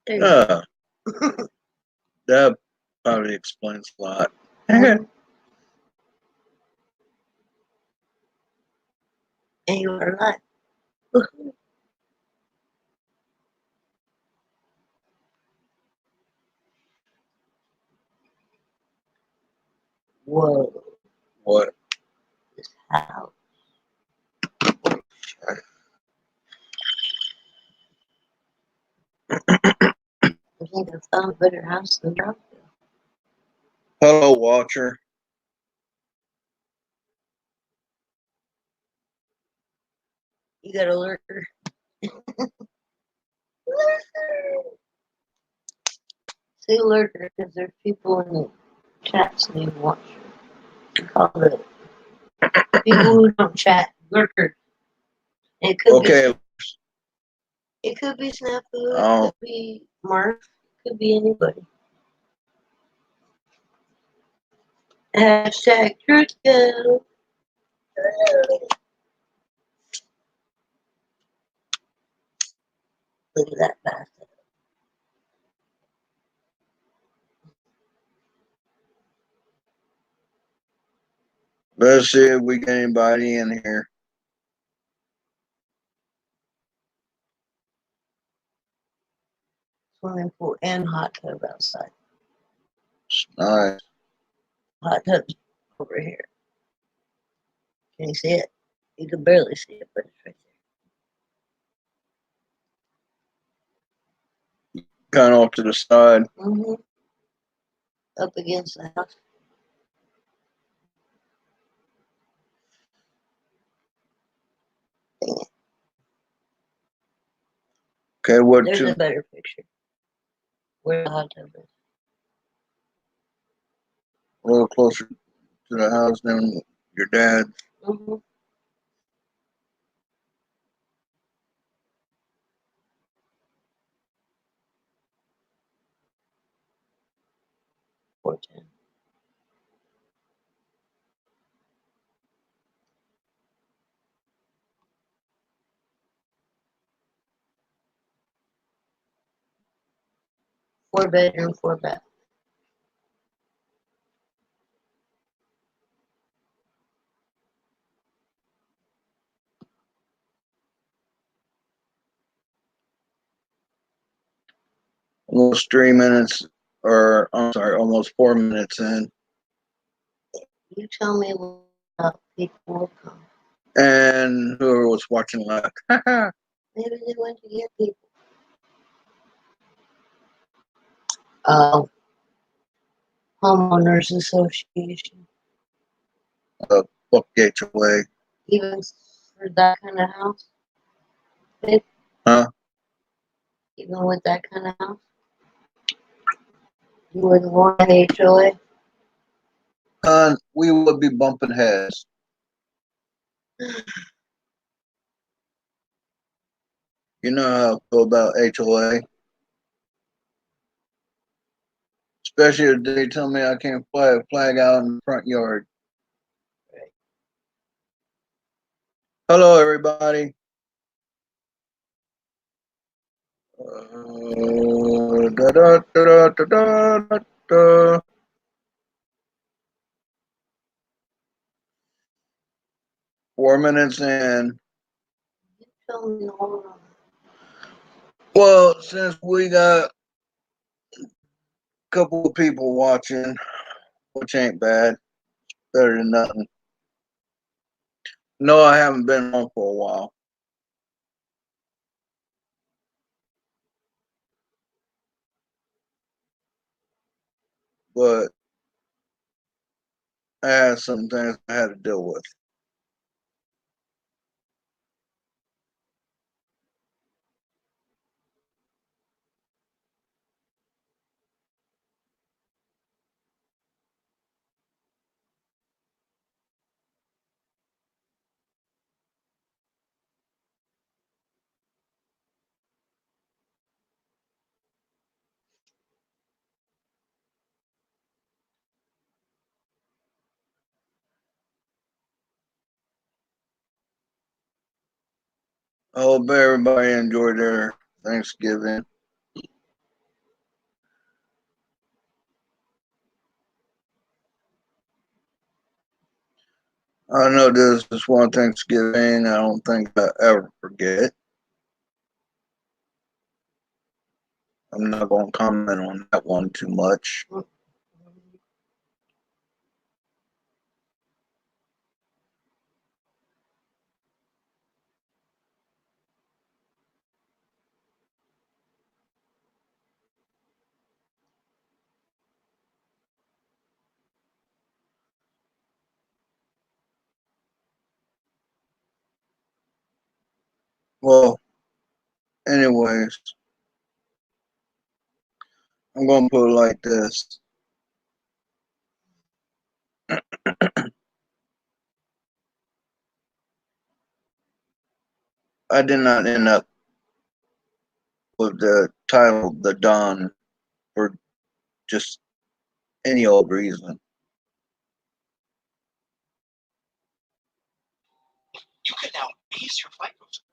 Yeah, that probably explains a lot. And you are not. Whoa, What? this house. I think I found a better house than Brownfield. Hello, Watcher. You got a lurker. Lurker! Say lurker because there's people in the chats named Watcher. We call the people who don't chat lurkers. It could Okay. It could be Snafu. Oh. It could be Mark. It could be anybody. Hashtag truth go. Look at that bastard. Let's see if we get anybody in here. Swimming pool and hot tub outside. Nice. Hot tub's over here. Can you see it? You can barely see it, but it's right there. Kind of off to the side. Mm-hmm. Up against the house. Dang it. Okay, what? There's a better picture. Where the hot tub is. A little closer to the house than your dad's. Mm-hmm. $4.10. Four bedroom, 4 bath. Almost 3 minutes, or I'm sorry, almost 4 minutes in. You tell me what people will come. And whoever was watching left. Maybe they went to get people. Oh. Homeowners Association. Fuck HOA. Even for that kind of house? Babe? Huh? Even with that kind of house? You wouldn't want an HOA? We would be bumping heads. You know how I feel about HOA. Especially if they tell me I can't fly a flag out in the front yard. Right. Hello, everybody. 4 minutes in. You tell me all wrong. Well, since we got a couple of people watching, which ain't bad, better than nothing. No, I haven't been on for a while. But I had some things I had to deal with. I hope everybody enjoyed their Thanksgiving. I know this is one Thanksgiving I don't think I ever forget. I'm not going to comment on that one too much. Well, anyways, I'm going to put it like this. I did not end up with the title The Don for just any old reason. You can now raise your FICO score.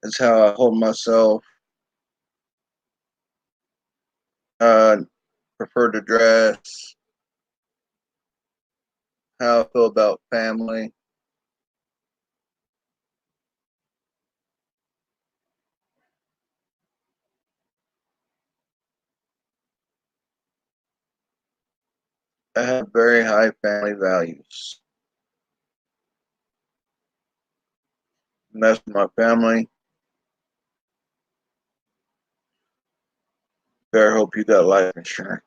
It's how I hold myself, prefer to dress, how I feel about family. I have very high family values. Mess with my family. Better hope you got life insurance.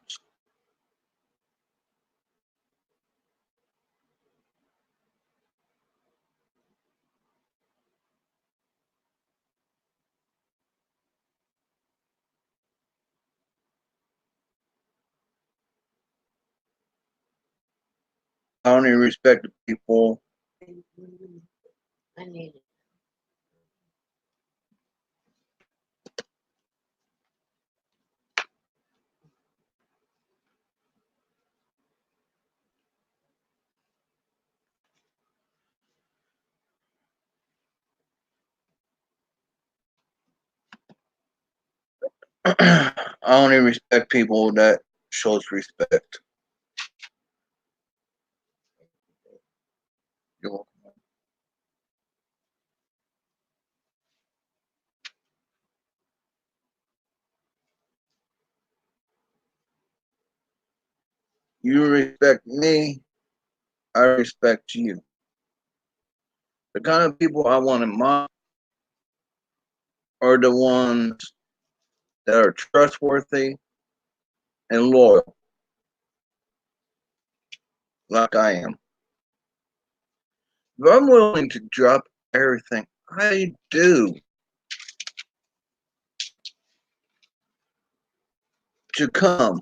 I only respect the people. I need it. I only respect people that shows respect. You're welcome. You respect me, I respect you. The kind of people I want in my are the ones that are trustworthy and loyal, like I am. If I'm willing to drop everything I do to come,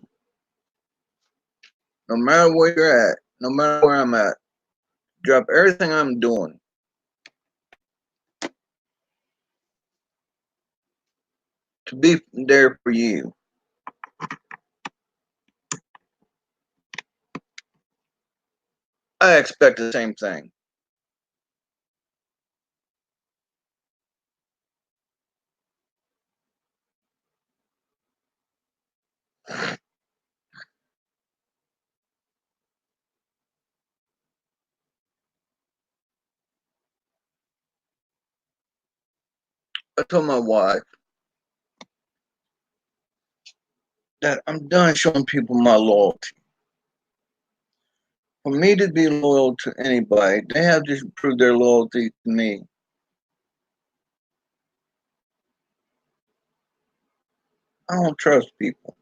no matter where you're at, no matter where I'm at, drop everything I'm doing to be there for you. I expect the same thing. I told my wife that I'm done showing people my loyalty. For me to be loyal to anybody, they have to prove their loyalty to me. I don't trust people.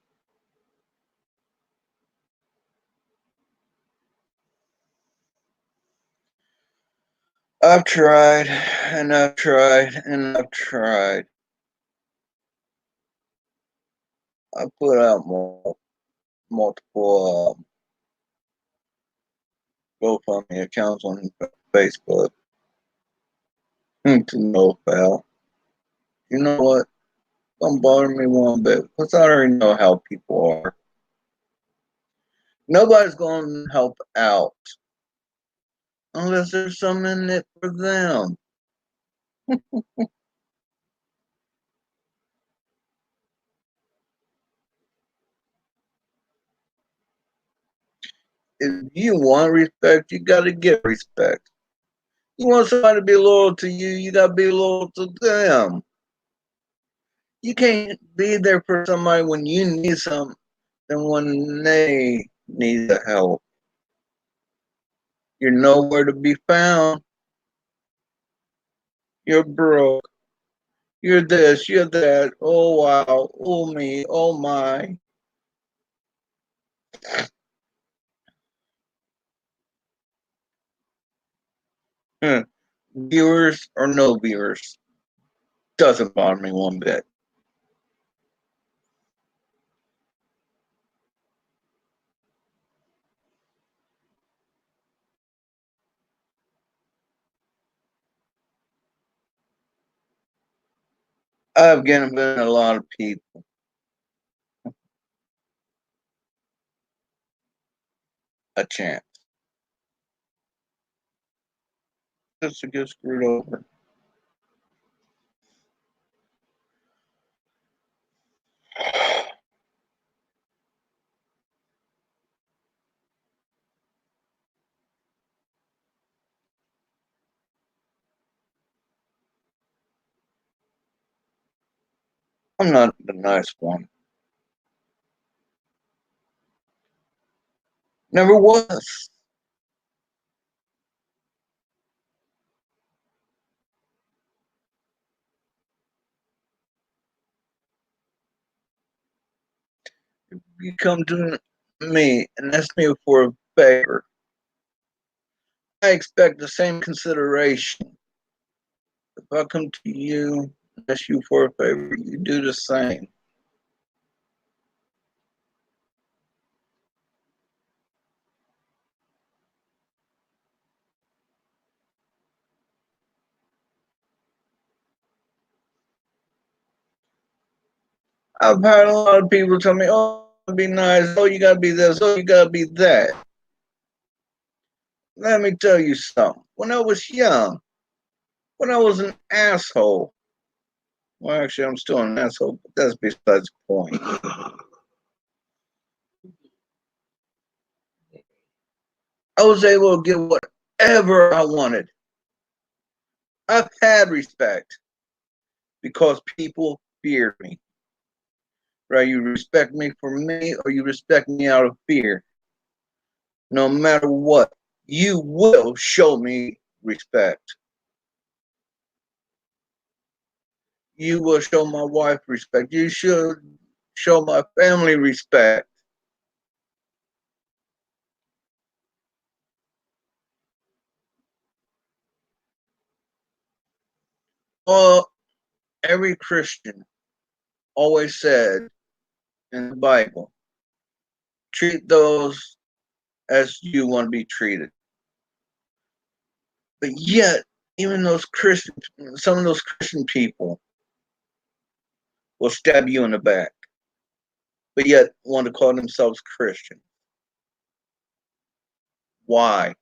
I've tried and I've tried and I've tried. I put out multiple GoFundMe accounts on Facebook. To no avail. You know what? Don't bother me one bit because I already know how people are. Nobody's going to help out unless there's something in it for them. If you want respect, you gotta get respect. You want somebody to be loyal to you, you gotta be loyal to them. You can't be there for somebody when you need something and when they need the help. You're nowhere to be found. You're broke. You're this, you're that. Oh wow. Oh me. Oh my. Viewers or no viewers. Doesn't bother me one bit. I've given a lot of people a chance just to get screwed over. I'm not the nice one. Never was. You come to me and ask me for a favor. I expect the same consideration. If I come to you and ask you for a favor, you do the same. I've had a lot of people tell me, oh, be nice. Oh, you gotta be this. Oh, you gotta be that. Let me tell you something. When I was young, when I was an asshole, well, actually, I'm still an asshole, but that's besides the point. I was able to get whatever I wanted. I've had respect because people feared me. Right? You respect me for me or you respect me out of fear. No matter what, you will show me respect. You will show my wife respect. You should show my family respect. Well, every Christian always said in the Bible, treat those as you want to be treated. But yet, even some of those Christian people will stab you in the back, but yet want to call themselves Christian. Why?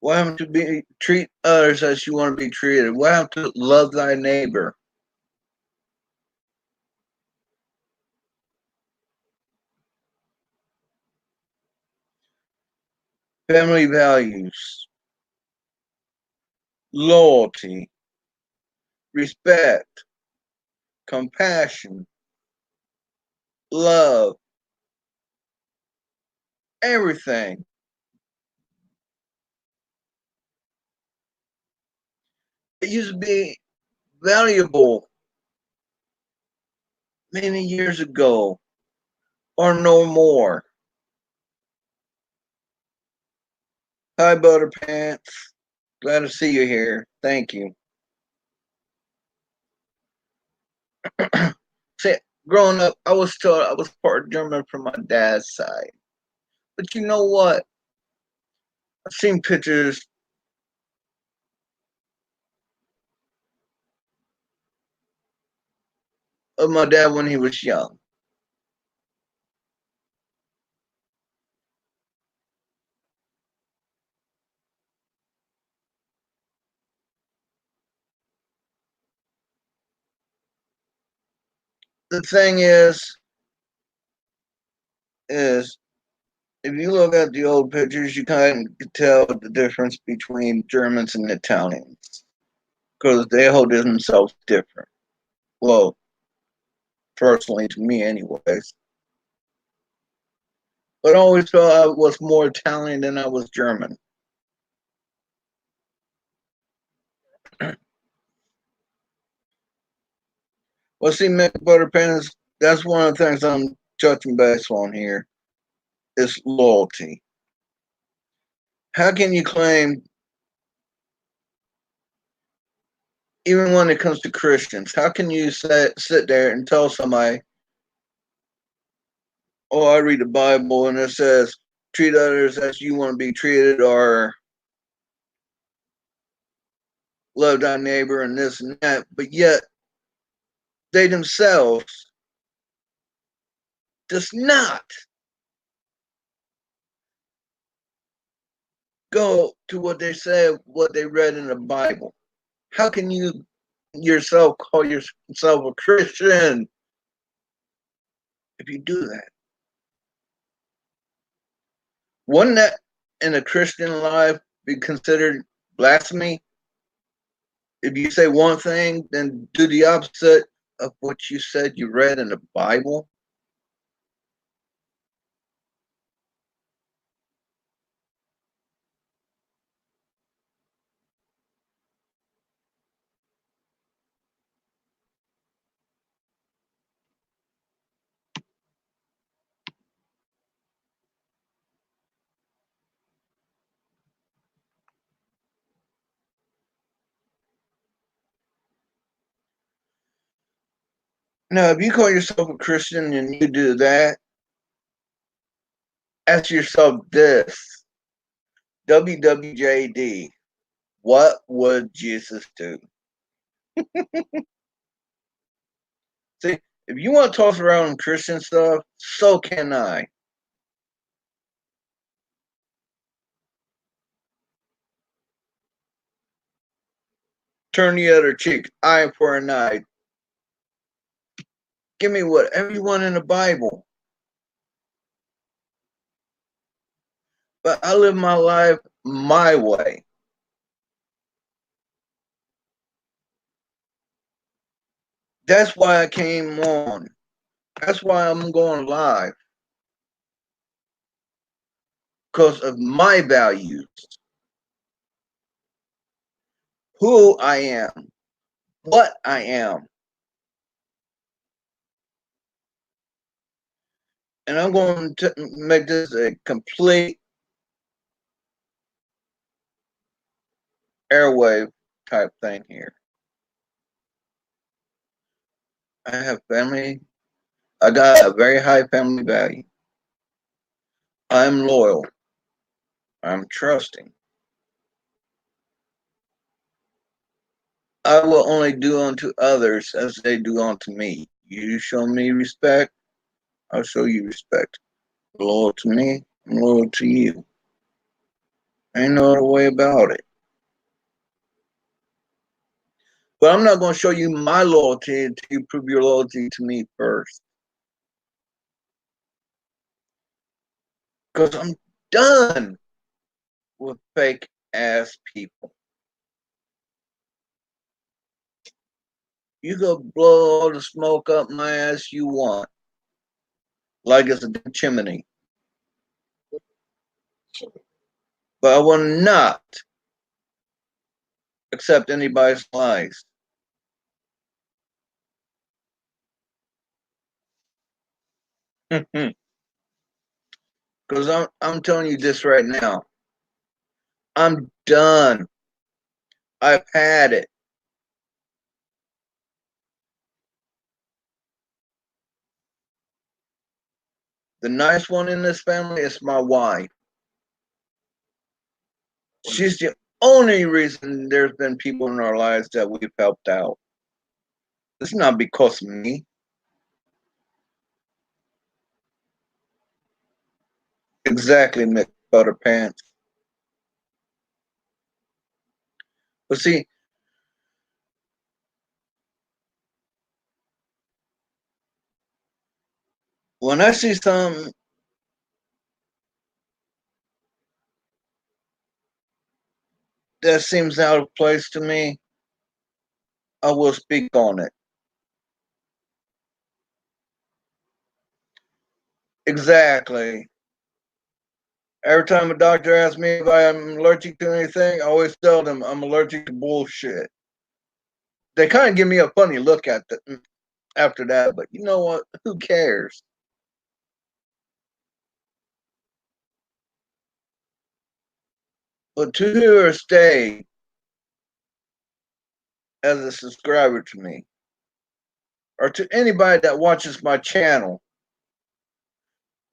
Why have to be treat others as you want to be treated? Why have to love thy neighbor? Family values, loyalty, respect, compassion, love, everything. It used to be valuable many years ago or no more. Hi, Butterpants. Glad to see you here. Thank you. See, growing up, I was taught I was part German from my dad's side. But you know what? I've seen pictures of my dad when he was young. the thing is if you look at the old pictures, you kind of tell the difference between Germans and Italians because they hold themselves different. Well, personally, to me, anyways. But I always felt I was more Italian than I was German. Well, see, Mick Butterpants, that's one of the things I'm touching base on here is loyalty. How can you claim, even when it comes to Christians, how can you sit there and tell somebody, oh, I read the Bible and it says, treat others as you want to be treated or love thy neighbor and this and that, but yet they themselves does not go to what they said, what they read in the Bible. How can you yourself call yourself a Christian if you do that? Wouldn't that in a Christian life be considered blasphemy? If you say one thing, then do the opposite of what you said you read in the Bible? Now, if you call yourself a Christian and you do that, ask yourself this: WWJD, what would Jesus do? See, if you want to toss around Christian stuff, so can I. Turn the other cheek, eye for an eye. Give me whatever you want in the Bible. But I live my life my way. That's why I came on. That's why I'm going live. Because of my values. Who I am. What I am. And I'm going to make this a complete airwave type thing here. I have family. I got a very high family value. I'm loyal. I'm trusting. I will only do unto others as they do unto me. You show me respect, I'll show you respect. Loyal to me, I'm loyal to you. Ain't no other way about it. But I'm not going to show you my loyalty until you prove your loyalty to me first. Because I'm done with fake ass people. You go blow all the smoke up my ass you want. Like it's a chimney. But I will not accept anybody's lies. Because I'm telling you this right now. I'm done. I've had it. The nice one in this family is my wife. She's the only reason there's been people in our lives that we've helped out. It's not because of me. Exactly, Mick Butterpants. But see, when I see something that seems out of place to me, I will speak on it. Exactly. Every time a doctor asks me if I am allergic to anything, I always tell them I'm allergic to bullshit. They kind of give me a funny look at after that, but you know what? Who cares? But to who or stay as a subscriber to me, or to anybody that watches my channel,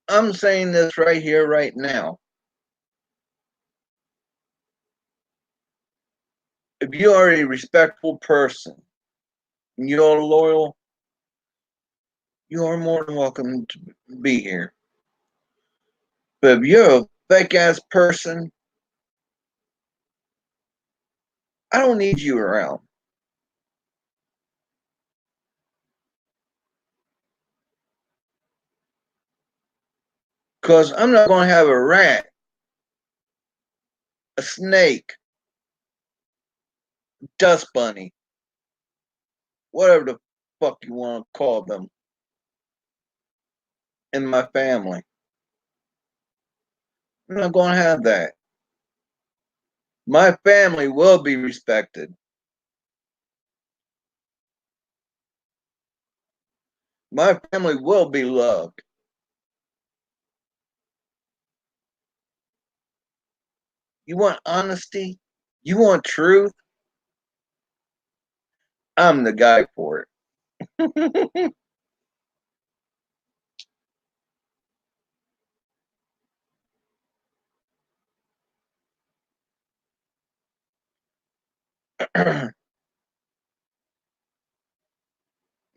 I'm saying this right here, right now. If you are a respectful person and you're loyal, you are more than welcome to be here. But if you're a fake ass person, I don't need you around. Because I'm not going to have a rat, a snake, dust bunny, whatever the fuck you want to call them, in my family. I'm not going to have that. My family will be respected. My family will be loved. You want honesty? You want truth? I'm the guy for it.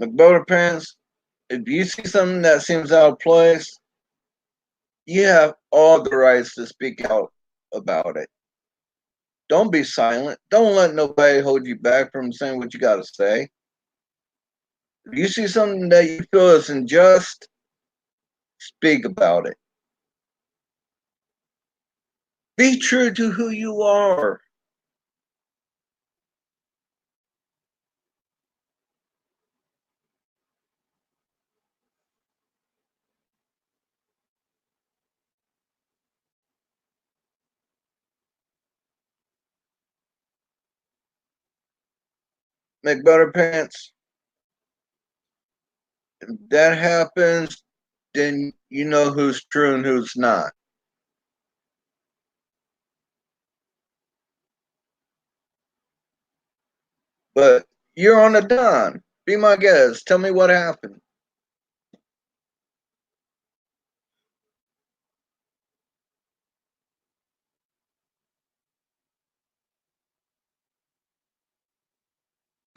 McBoda Pants, if you see something that seems out of place, you have all the rights to speak out about it. Don't be silent. Don't let nobody hold you back from saying what you got to say. If you see something that you feel is unjust, speak about it. Be true to who you are. McButter Pants, if that happens, then you know who's true and who's not. But you're on the Don. Be my guest. Tell me what happened.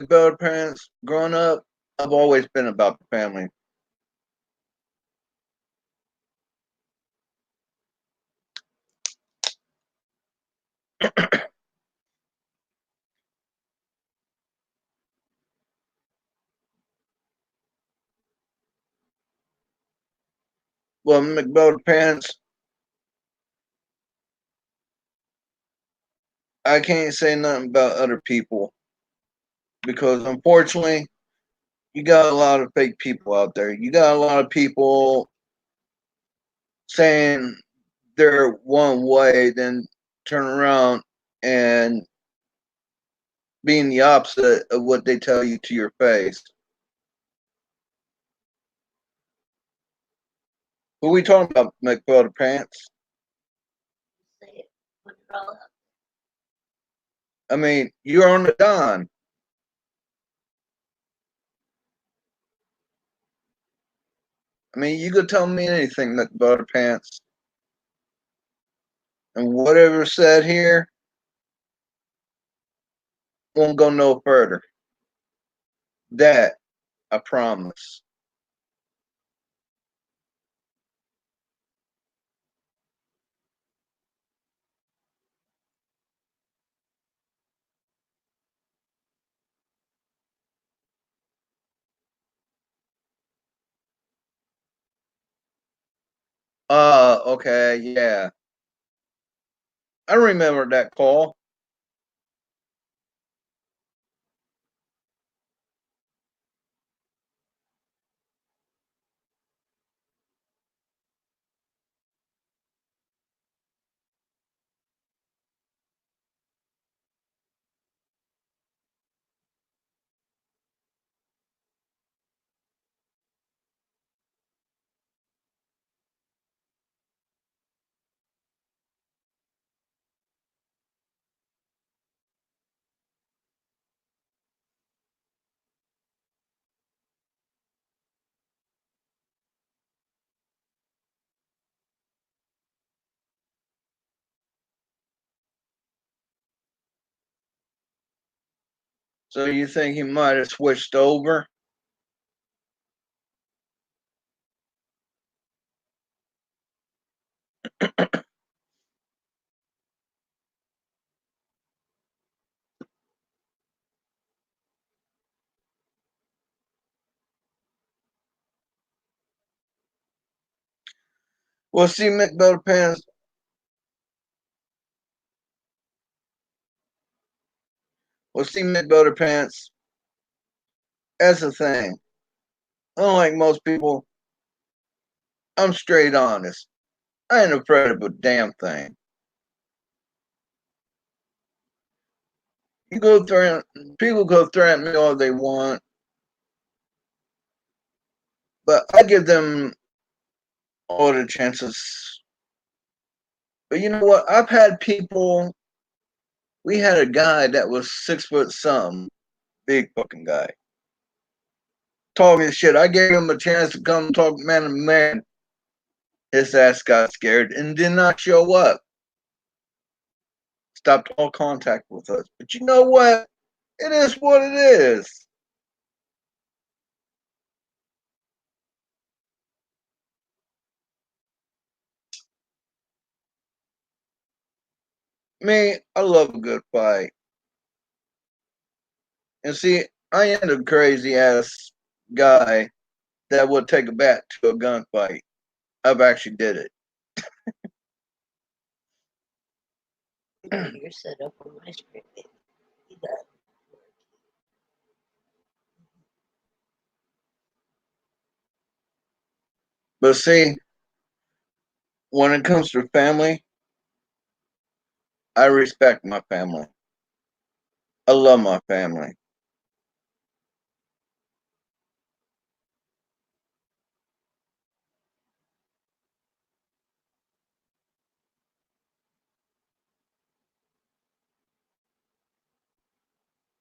McButter Pants, growing up, I've always been about the family. Well, McButter Pants, I can't say nothing about other people because unfortunately, you got a lot of fake people out there. You got a lot of people saying they're one way, then turn around and being the opposite of what they tell you to your face. Who we talking about, McButter Pants? Say it. Put it all up. I mean, you're on the Don. I mean, you could tell me anything, McButter Pants. And whatever said here won't go no further. That I promise. Okay, yeah. I remember that call. So you think he might have switched over? Well, see, McButterpants. Well, see, McButterpants. That's the thing. Unlike most people, I'm straight honest. I ain't afraid of a damn thing. You go threaten people go threaten me all they want, but I give them all the chances. But you know what? I've had people. We had a guy that was 6 foot something, big fucking guy, talking shit. I gave him a chance to come talk man to man. His ass got scared and did not show up. Stopped all contact with us. But you know what? It is what it is. Me, I love a good fight. And see, I am a crazy ass guy that would take a bat to a gunfight. I've actually did it. You're set up on my script, baby. You got it. But see, when it comes to family, I respect my family. I love my family.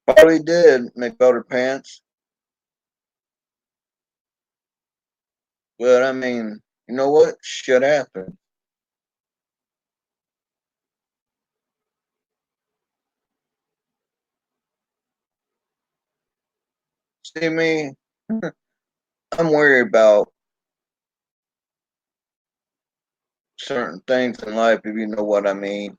Probably did make better pants, but I mean, you know what? Shit happened. See me, I'm worried about certain things in life, if you know what I mean.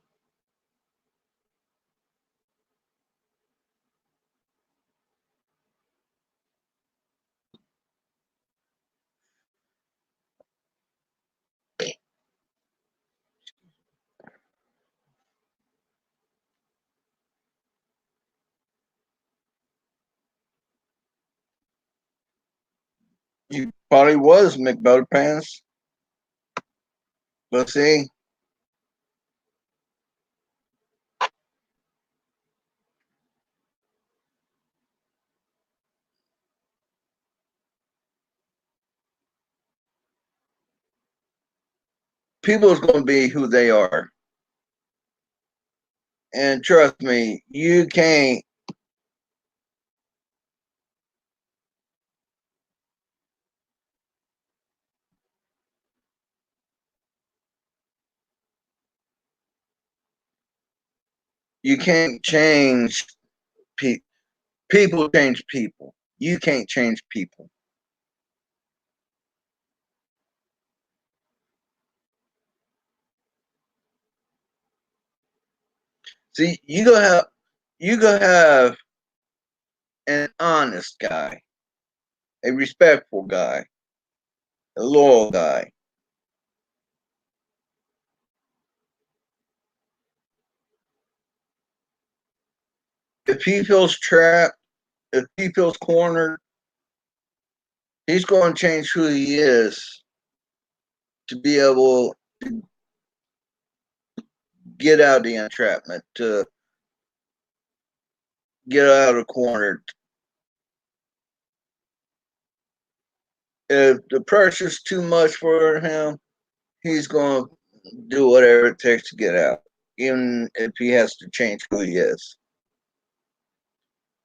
You probably was McButter Pants, but see, people's going to be who they are. And trust me, you can't change people. People change people. You can't change people. See, you gonna have an honest guy, a respectful guy, a loyal guy. If he feels trapped, if he feels cornered, he's going to change who he is to be able to get out of the entrapment, to get out of the corner. If the pressure's too much for him, he's going to do whatever it takes to get out, even if he has to change who he is.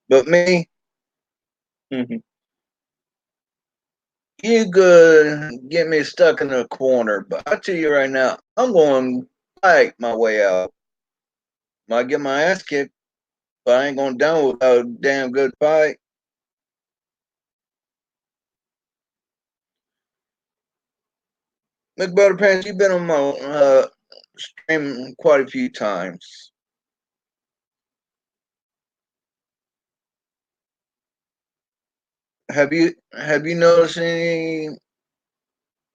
But me, you could get me stuck in a corner, but I tell you right now, I'm going to fight my way out. Might get my ass kicked, but I ain't going down without a damn good fight. McButterpants, you've been on my stream quite a few times. Have you noticed anything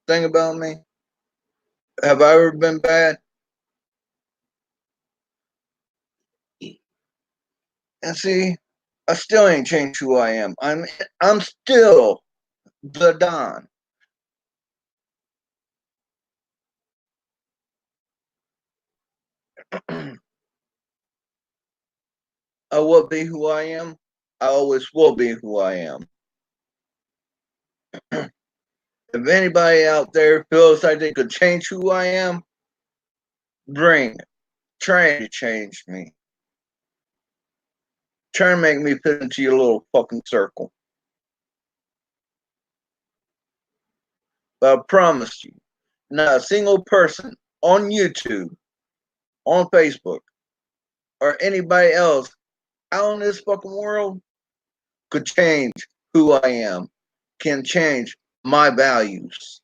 about me? Have I ever been bad? And see, I still ain't changed who I am. I'm still the Don. I will be who I am. I always will be who I am. If anybody out there feels like they could change who I am, bring it. Try to change me. Try to make me fit into your little fucking circle. But I promise you, not a single person on YouTube, on Facebook, or anybody else out in this fucking world could change who I am, can change my values.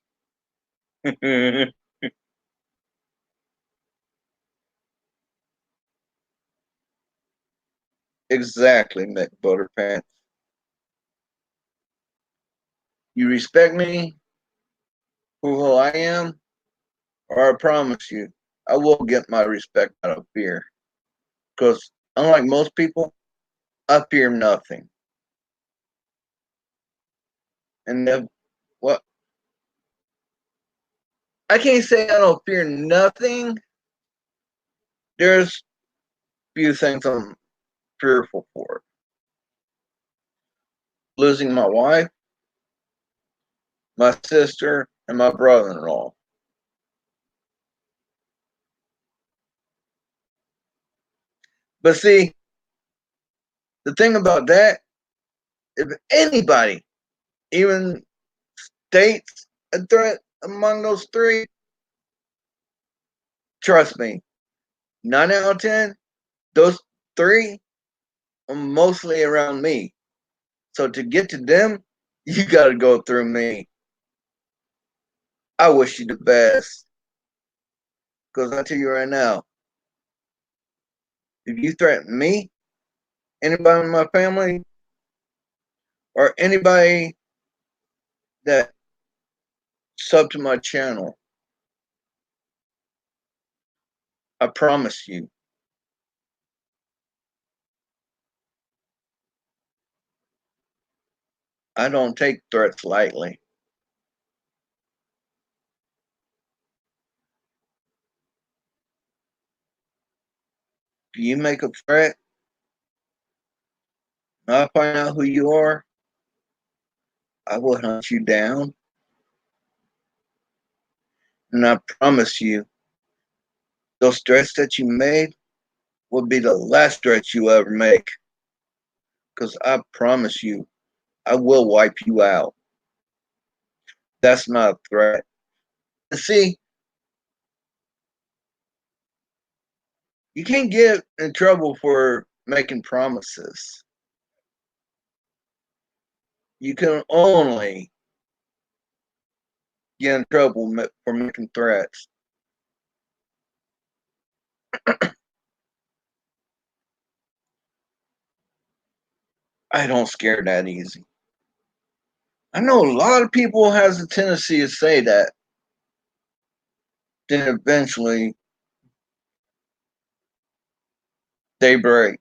Exactly, McButterpants. You respect me for who I am, or I promise you, I will get my respect out of fear. Because unlike most people, I fear nothing. And if, well, I can't say I don't fear nothing. There's few things I'm fearful for. Losing my wife, my sister, and my brother-in-law. But see, the thing about that, if anybody even states a threat among those three, trust me, 9 out of 10, those three are mostly around me. So to get to them, you got to go through me. I wish you the best. Because I tell you right now, if you threaten me, anybody in my family, or anybody that sub to my channel, I promise you, I don't take threats lightly. If you make a threat, and I find out who you are, I will hunt you down. And I promise you, those threats that you made will be the last threats you ever make. Because I promise you, I will wipe you out. That's not a threat. See, you can't get in trouble for making promises. You can only get in trouble for making threats. I don't scare that easy. I know a lot of people has a tendency to say that. Then eventually they break.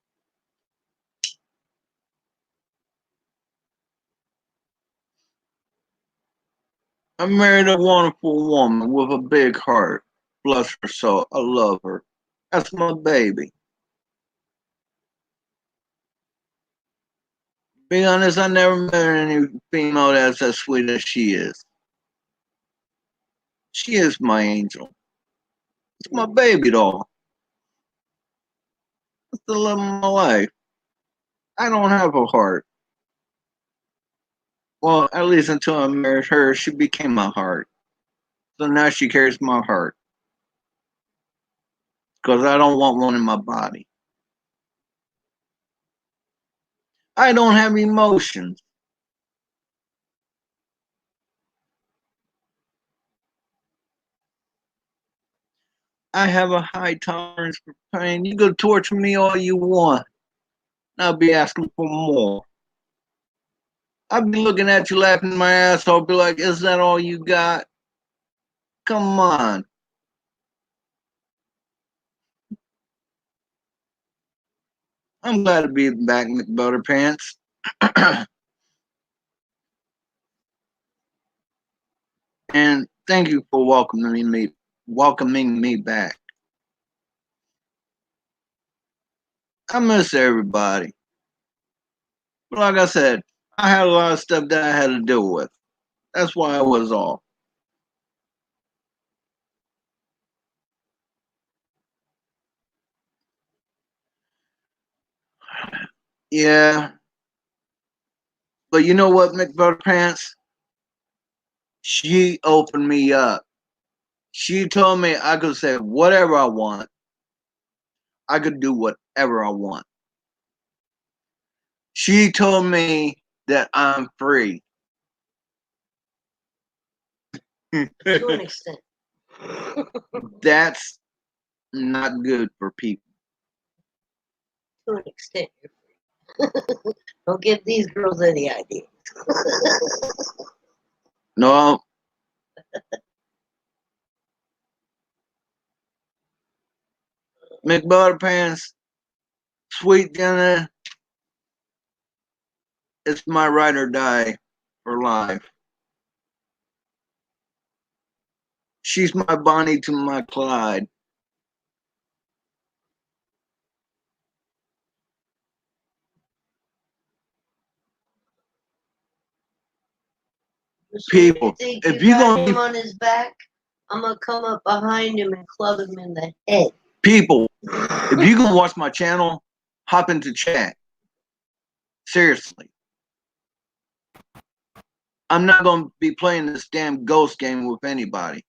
I married a wonderful woman with a big heart. Bless her soul. I love her. That's my baby. Be honest, I never met any female that's as sweet as she is. She is my angel. It's my baby doll. It's the love of my life. I don't have a heart. Well, at least until I married her, she became my heart. So now she carries my heart. Because I don't want one in my body. I don't have emotions. I have a high tolerance for pain. You can torture me all you want. I'll be asking for more. I'll be looking at you laughing my ass off, be like, is that all you got? Come on. I'm glad to be back, McButterpants. And thank you for welcoming me back. I miss everybody. But like I said, I had a lot of stuff that I had to deal with. That's why I was off. Yeah. But you know what, McButterpants? She opened me up. She told me I could say whatever I want. I could do whatever I want. She told me that I'm free. To an extent. That's not good for people. To an extent, you're free. Don't give these girls any ideas. No. McButterpants, Sweet Jenna, it's my ride or die for life. She's my Bonnie to my Clyde. People, if you got gonna him on his back, I'm gonna come up behind him and club him in the head. people, if you gonna watch my channel, hop into chat. Seriously. I'm not gonna be playing this damn ghost game with anybody.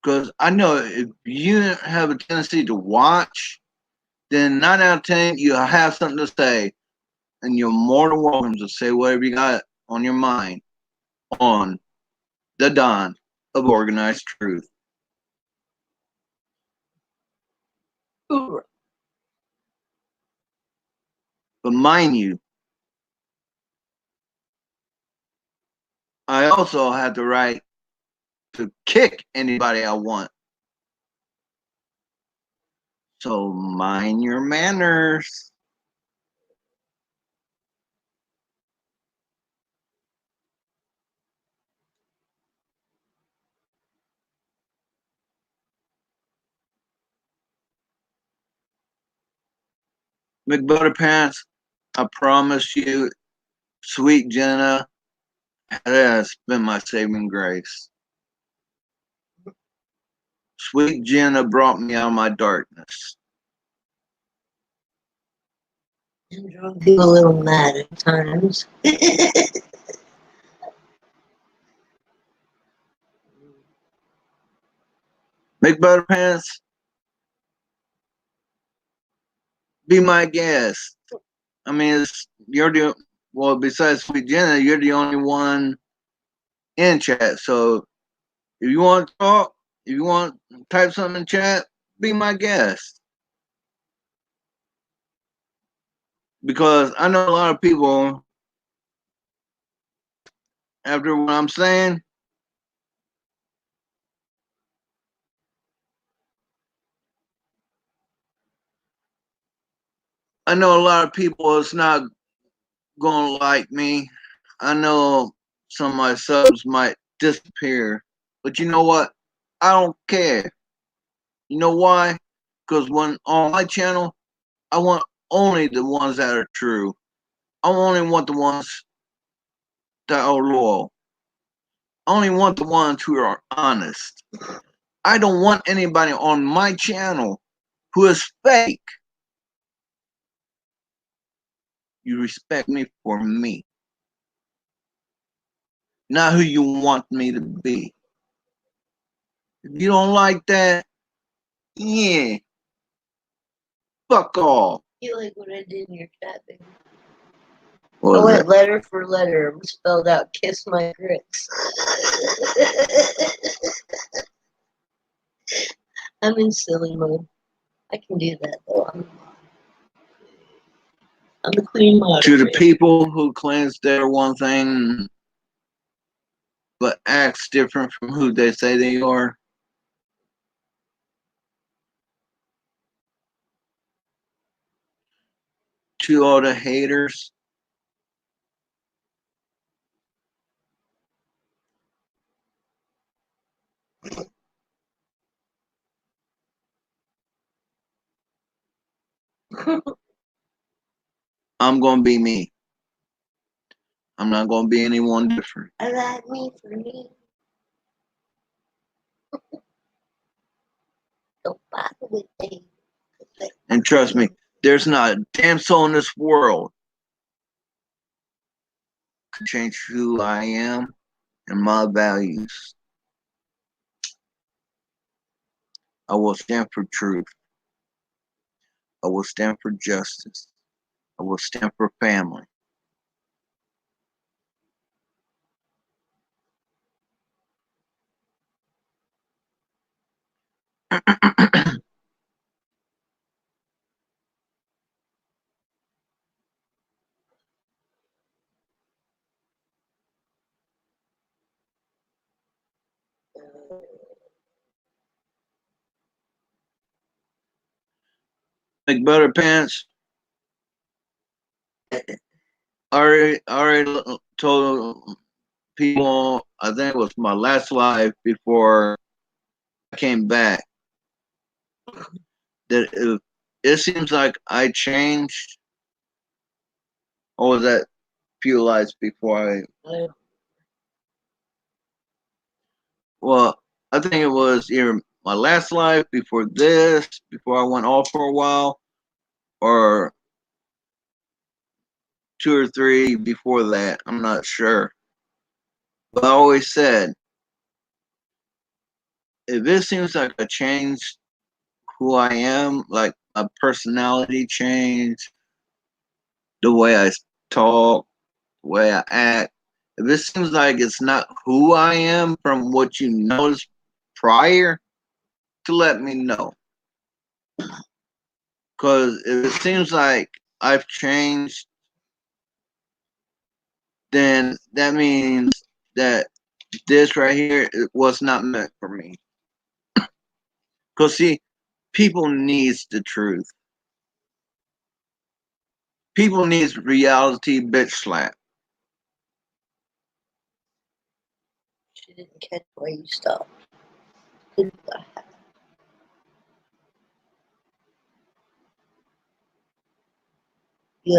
Because I know if you have a tendency to watch, then 9 out of 10, you have something to say. And you're more than welcome to say whatever you got on your mind on the dawn of organized truth. Hoorah. But mind you, I also have the right to kick anybody I want. So mind your manners. McButterpants, I promise you, Sweet Jenna has been my saving grace. Sweet Jenna brought me out of my darkness. And drove you a little mad at times. McButterpants, be my guest. I mean, you're the well. Besides Sweet Jenna, you're the only one in chat. So if you want to talk, if you want to type something in chat, be my guest. Because I know a lot of people, after what I'm saying, I know a lot of people is not gonna like me. I know some of my subs might disappear, but you know what? I don't care. You know why? Because when on my channel, I want only the ones that are true. I only want the ones that are loyal. I only want the ones who are honest. I don't want anybody on my channel who is fake. You respect me for me, not who you want me to be. If you don't like that, yeah, fuck off. You like what I did in your chat, baby? What I was went letter for letter and spelled out kiss my grits. I'm in silly mode. I can do that though. I'm the queen to the moderator. people who claims they're one thing but acts different from who they say they are? To all the haters, I'm gonna be me. I'm not gonna be anyone different. I like me for me. Don't bother with things. And trust me, there's not a damn soul in this world can change who I am and my values. I will stand for truth. I will stand for justice. I will stand for family. McButter Pants already told people, I think it was my last live before I came back, that it seems like I changed, or was that few lives before well, I think it was either my last life before this, before I went off for a while, or 2 or 3 before that. I'm not sure. But I always said, if it seems like I changed who I am, like my personality changed, the way I talk, the way I act, if it seems like it's not who I am from what you noticed prior, to let me know. Because if it seems like I've changed, then that means that this right here was not meant for me. Because see, people needs the truth. People needs reality bitch slap. She didn't catch why you stopped. You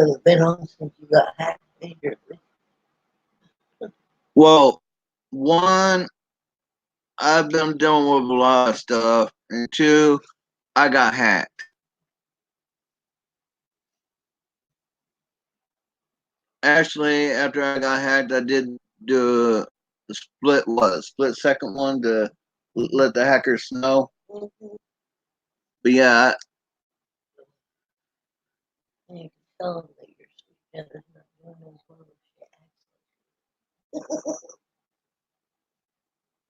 haven't been on since you got hacked majorly. Well, one, I've been dealing with a lot of stuff, and 2, I got hacked. Actually, after I got hacked, I did do a split second one to let the hackers know. But yeah, You can tell them that you're sweet. There's not one of those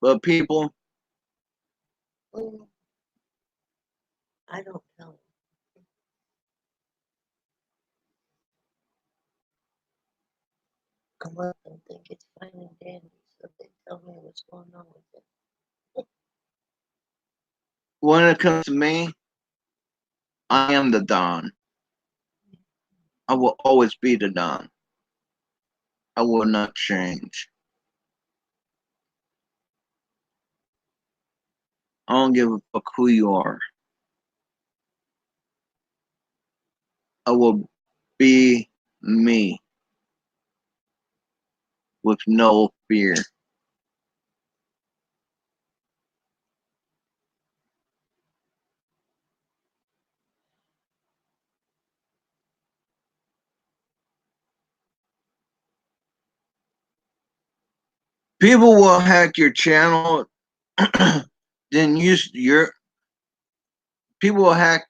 but people, I don't tell them. I let them think it's fine and dandy, so they tell me what's going on with it. when it comes to me, I am the Don. I will always be the Don. I will not change. I don't give a fuck who you are. I will be me with no fear. People will hack your channel, then use your people will hack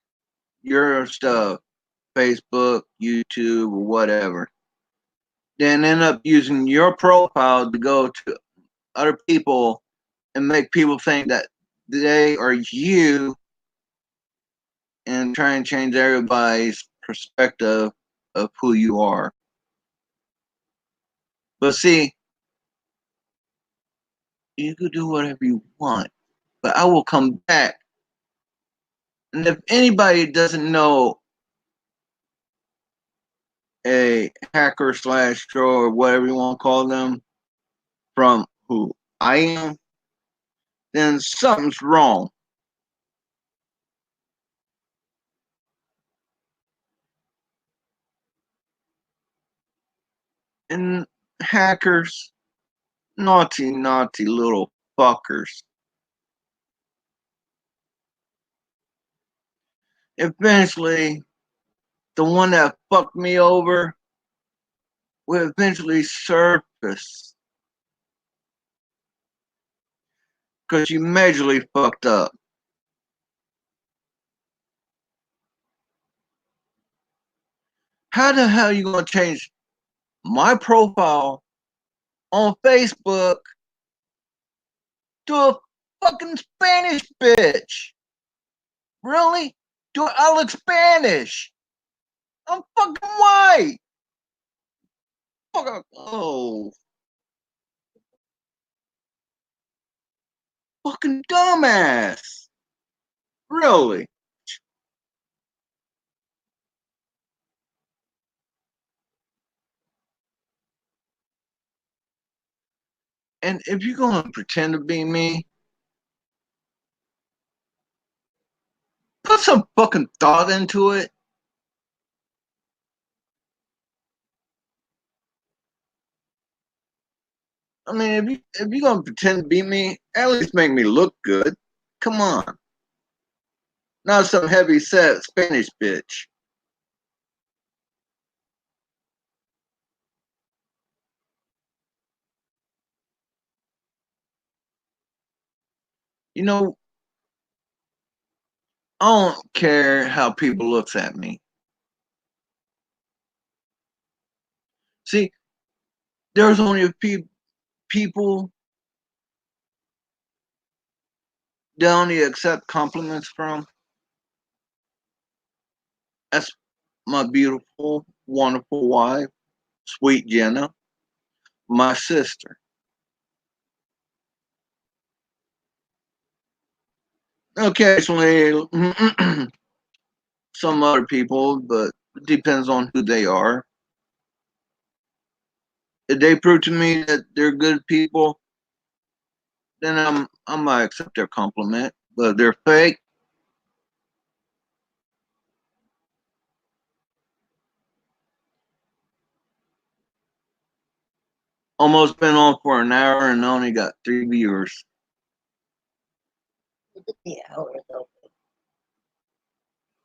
your stuff, Facebook, YouTube, or whatever. Then end up using your profile to go to other people and make people think that they are you and try and change everybody's perspective of who you are. But see, you could do whatever you want, but I will come back. And if anybody doesn't know a hacker slash troll or whatever you want to call them from who I am, then something's wrong. And hackers, naughty, naughty little fuckers. Eventually, the one that fucked me over will eventually surface because you majorly fucked up. How the hell are you gonna change my profile on Facebook to a fucking Spanish bitch? Really? Do I look Spanish? I'm fucking white. Oh, fucking dumbass. Really? And if you're gonna pretend to be me, put some fucking thought into it. I mean, if you're gonna pretend to be me, at least make me look good. Come on, not some heavy set Spanish bitch. You know, I don't care how people looks at me. See, there's only a few people that only accept compliments from. That's my beautiful, wonderful wife, sweet Jenna, my sister. Occasionally, some other people, but it depends on who they are. If they prove to me that they're good people, then I might accept their compliment. But if they're fake, almost been on for an hour and only got 3 viewers. Look at the hour though.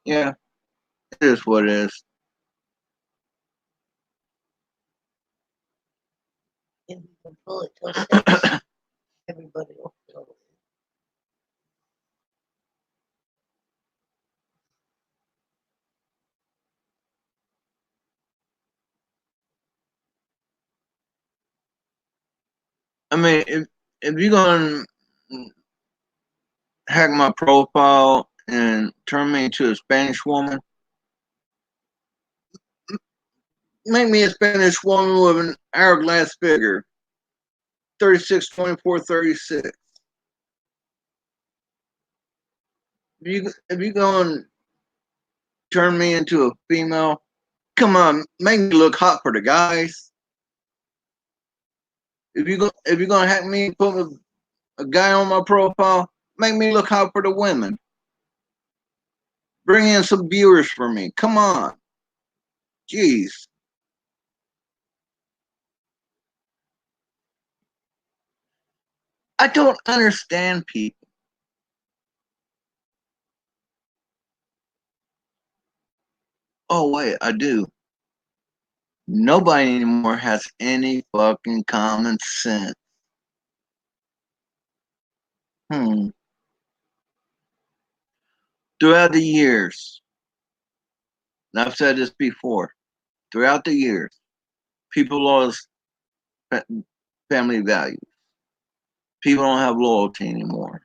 Yeah, it is what it is. If we can pull it till 6, everybody will feel it. I mean, if you're gonna hack my profile and turn me into a Spanish woman, make me a Spanish woman with an hourglass figure, 36, 24, 36. If you're gonna turn me into a female, come on, make me look hot for the guys. If you're gonna have me put a guy on my profile, make me look hot for the women. Bring in some viewers for me. Come on. Jeez. I don't understand people. Oh, wait, I do. Nobody anymore has any fucking common sense. Throughout the years, and I've said this before, throughout the years, people lost family values. People don't have loyalty anymore.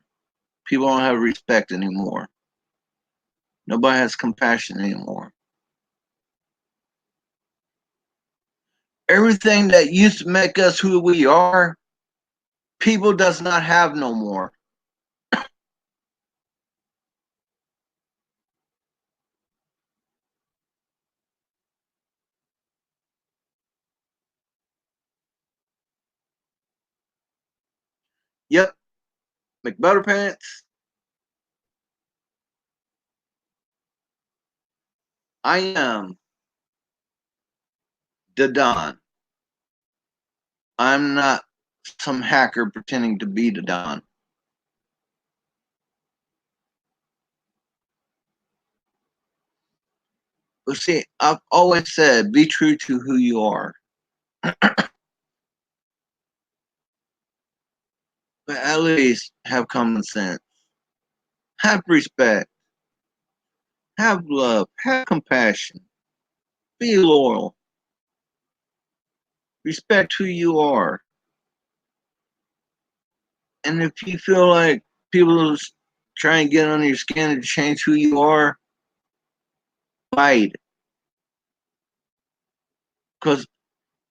People don't have respect anymore. Nobody has compassion anymore. Everything that used to make us who we are, people does not have no more. Yep, McButterpants. I am the Don. I'm not some hacker pretending to be the Don. But see, I've always said be true to who you are. But at least have common sense. Have respect. Have love. Have compassion. Be loyal. Respect who you are. And if you feel like people try and get on your skin and change who you are, fight. Because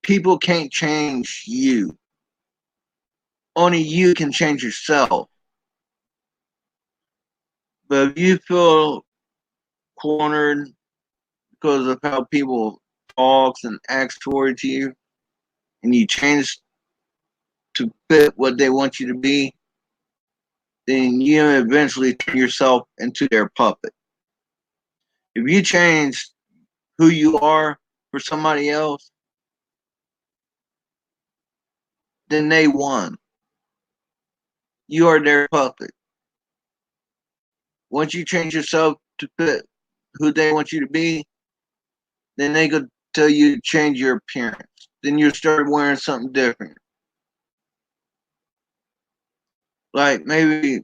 people can't change you. Only you can change yourself. But if you feel cornered because of how people talk and act towards you, and you change to fit what they want you to be, then you eventually turn yourself into their puppet. If you change who you are for somebody else, then they won. You are their puppet. Once you change yourself to fit who they want you to be, then they could tell you to change your appearance. Then you start wearing something different. Like maybe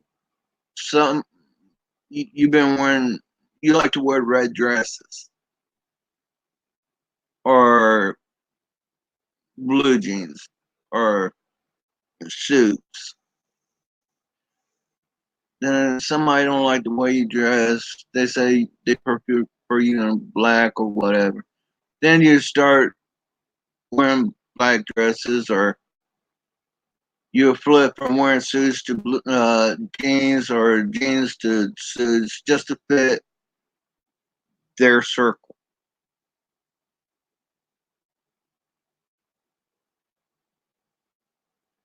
some you've been wearing, you like to wear red dresses or blue jeans or suits. Then somebody don't like the way you dress. They say they prefer you in black or whatever. Then you start wearing black dresses, or you flip from wearing suits to jeans, or jeans to suits, just to fit their circle.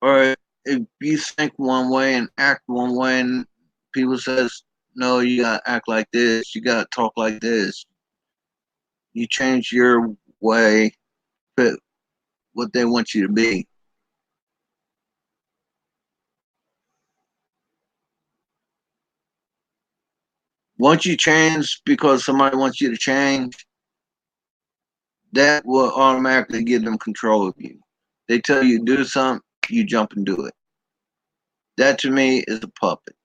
Or if you think one way and act one way, and people says, no, you gotta act like this, you gotta talk like this. You change your way, fit what they want you to be. Once you change because somebody wants you to change, that will automatically give them control of you. They tell you to do something, you jump and do it. That to me is a puppet.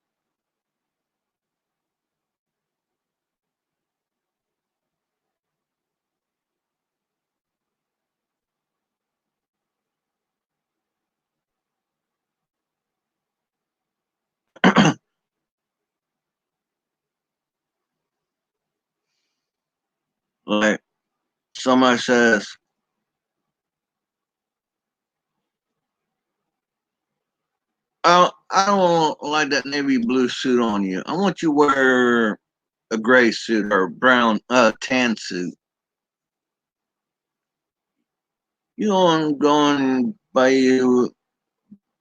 Like somebody says, I don't like that navy blue suit on you. I want you to wear a gray suit or a brown tan suit. You don't go and buy you a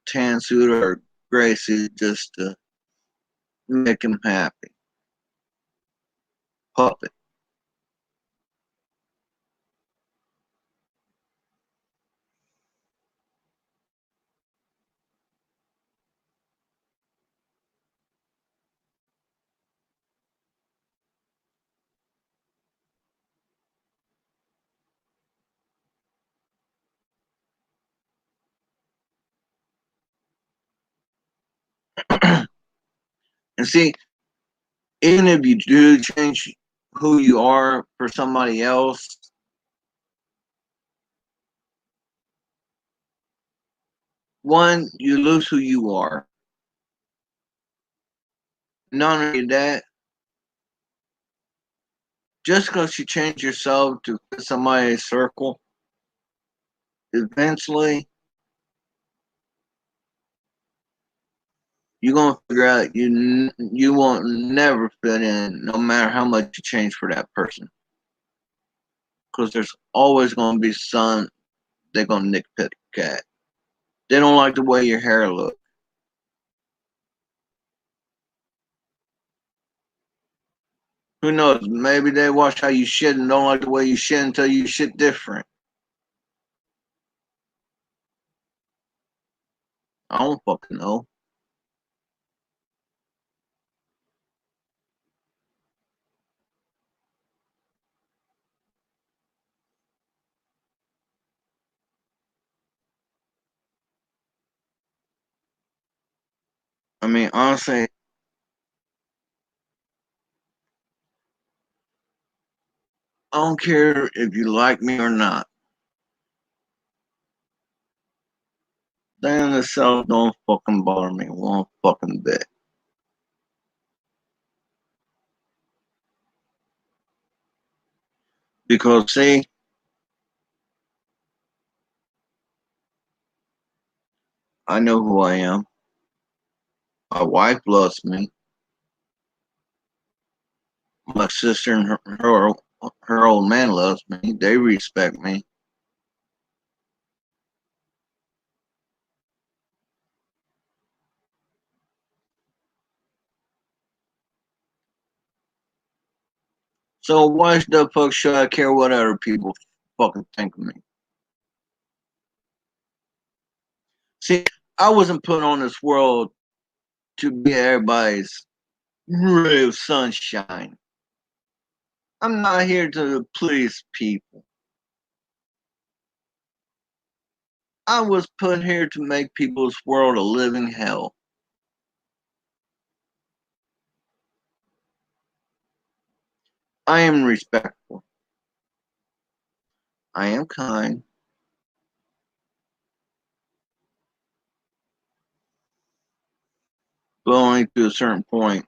tan suit or a gray suit just to make him happy. Puppet. And see, even if you do change who you are for somebody else, one, you lose who you are. Not only that, just because you change yourself to fit somebody's circle, eventually you're gonna figure out you won't never fit in, no matter how much you change for that person. Because there's always gonna be some they're gonna nitpick at. They don't like the way your hair looks. Who knows? Maybe they watch how you shit and don't like the way you shit until you shit different. I don't fucking know. I mean, honestly, I don't care if you like me or not. Staying in the cell don't fucking bother me one fucking bit. Because see, I know who I am. My wife loves me. My sister and her old man loves me. They respect me. So why the fuck should I care what other people fucking think of me? See, I wasn't put on this world to be everybody's ray of sunshine. I'm not here to please people. I was put here to make people's world a living hell. I am respectful. I am kind. But only to a certain point.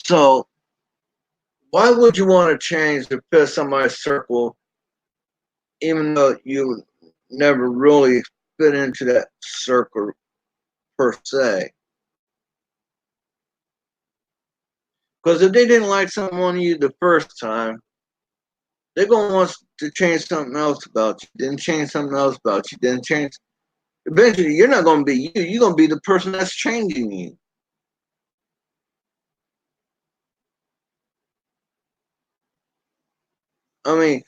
So why would you want to change to fit somebody's circle even though you never really fit into that circle per se? Because if they didn't like something on you the first time, they're gonna want to change something else about you. Then change something else about you. Then change. Eventually, you're not gonna be you. You're gonna be the person that's changing you. I mean,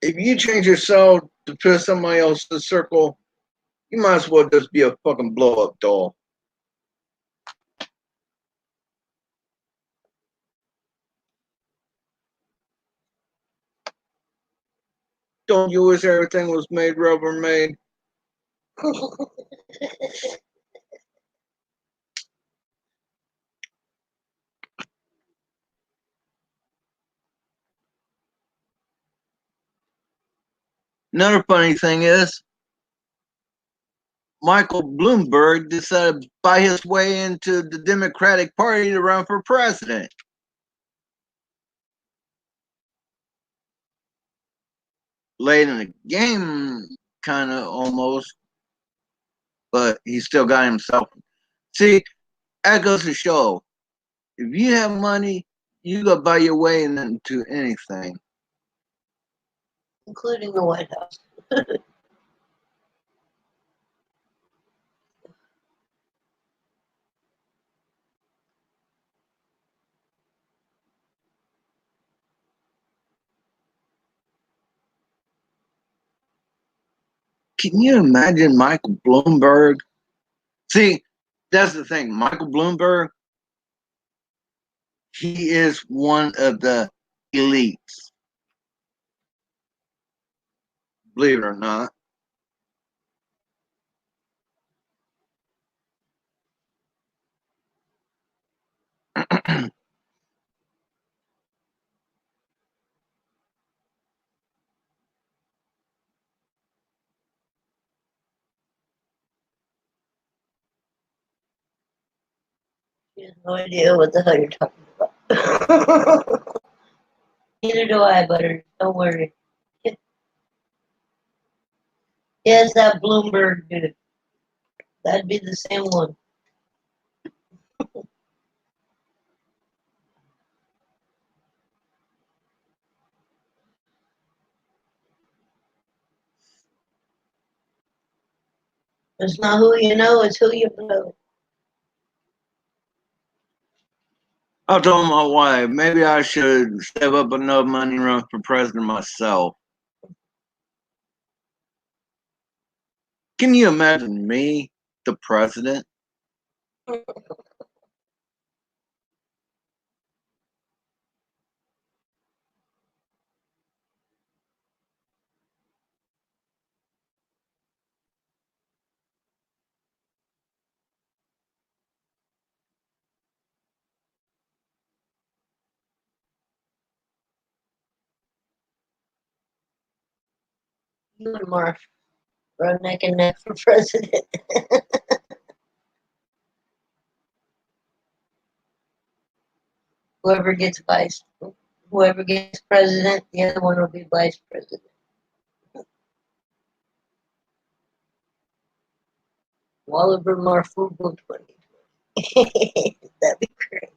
if you change yourself to fit somebody else's circle, you might as well just be a fucking blow up doll. Don't you wish everything was made rubber made? Another funny thing is, Michael Bloomberg decided to buy his way into the Democratic Party to run for president. Late in the game, kind of almost, but he still got himself. See, that goes to show If you have money, you go buy your way into anything. including the White House. Can you imagine Michael Bloomberg? See, that's the thing. Michael Bloomberg, he is one of the elites. Believe it or not. She has no idea what the hell you're talking about. Neither do I, Butter. Don't worry. Yes, that Bloomberg dude. That'd be the same one. It's not who you know, it's who you know. I told my wife maybe I should save up enough money and run for president myself. Can you imagine me, the president? You and Mark run neck and neck for president. Whoever gets president, the other one will be vice president. Walliver Marfugo 2020. That'd be great.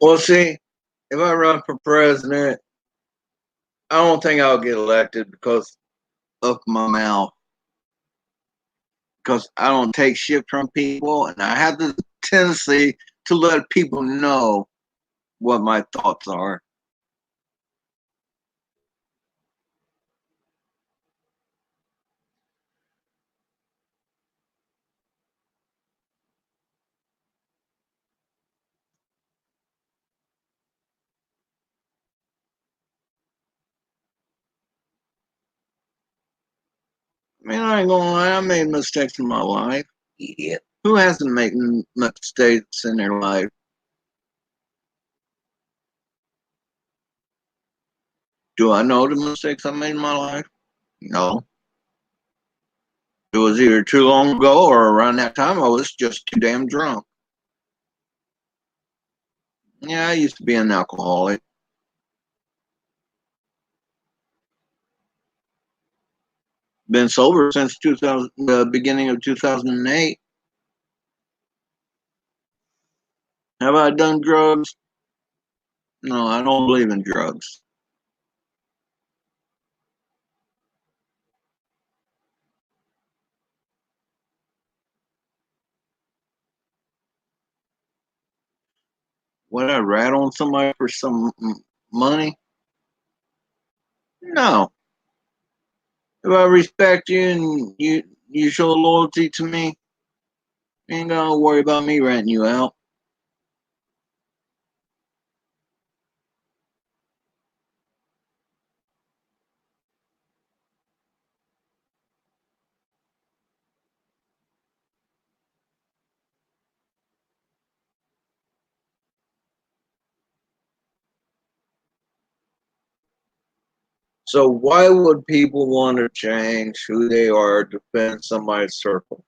Well, see, if I run for president, I don't think I'll get elected because of my mouth. Because I don't take shit from people, and I have the tendency to let people know what my thoughts are. I mean, I ain't gonna lie, I made mistakes in my life. Yeah. Who hasn't made mistakes in their life? Do I know the mistakes I made in my life? No. It was either too long ago or around that time I was just too damn drunk. Yeah, I used to be an alcoholic. Been sober since 2000, the beginning of 2008. Have I done drugs? No, I don't believe in drugs. Would I rat on somebody for some money? No. If I respect you and you show loyalty to me, you ain't gonna worry about me ratting you out. So why would people want to change who they are to fit in somebody's circle?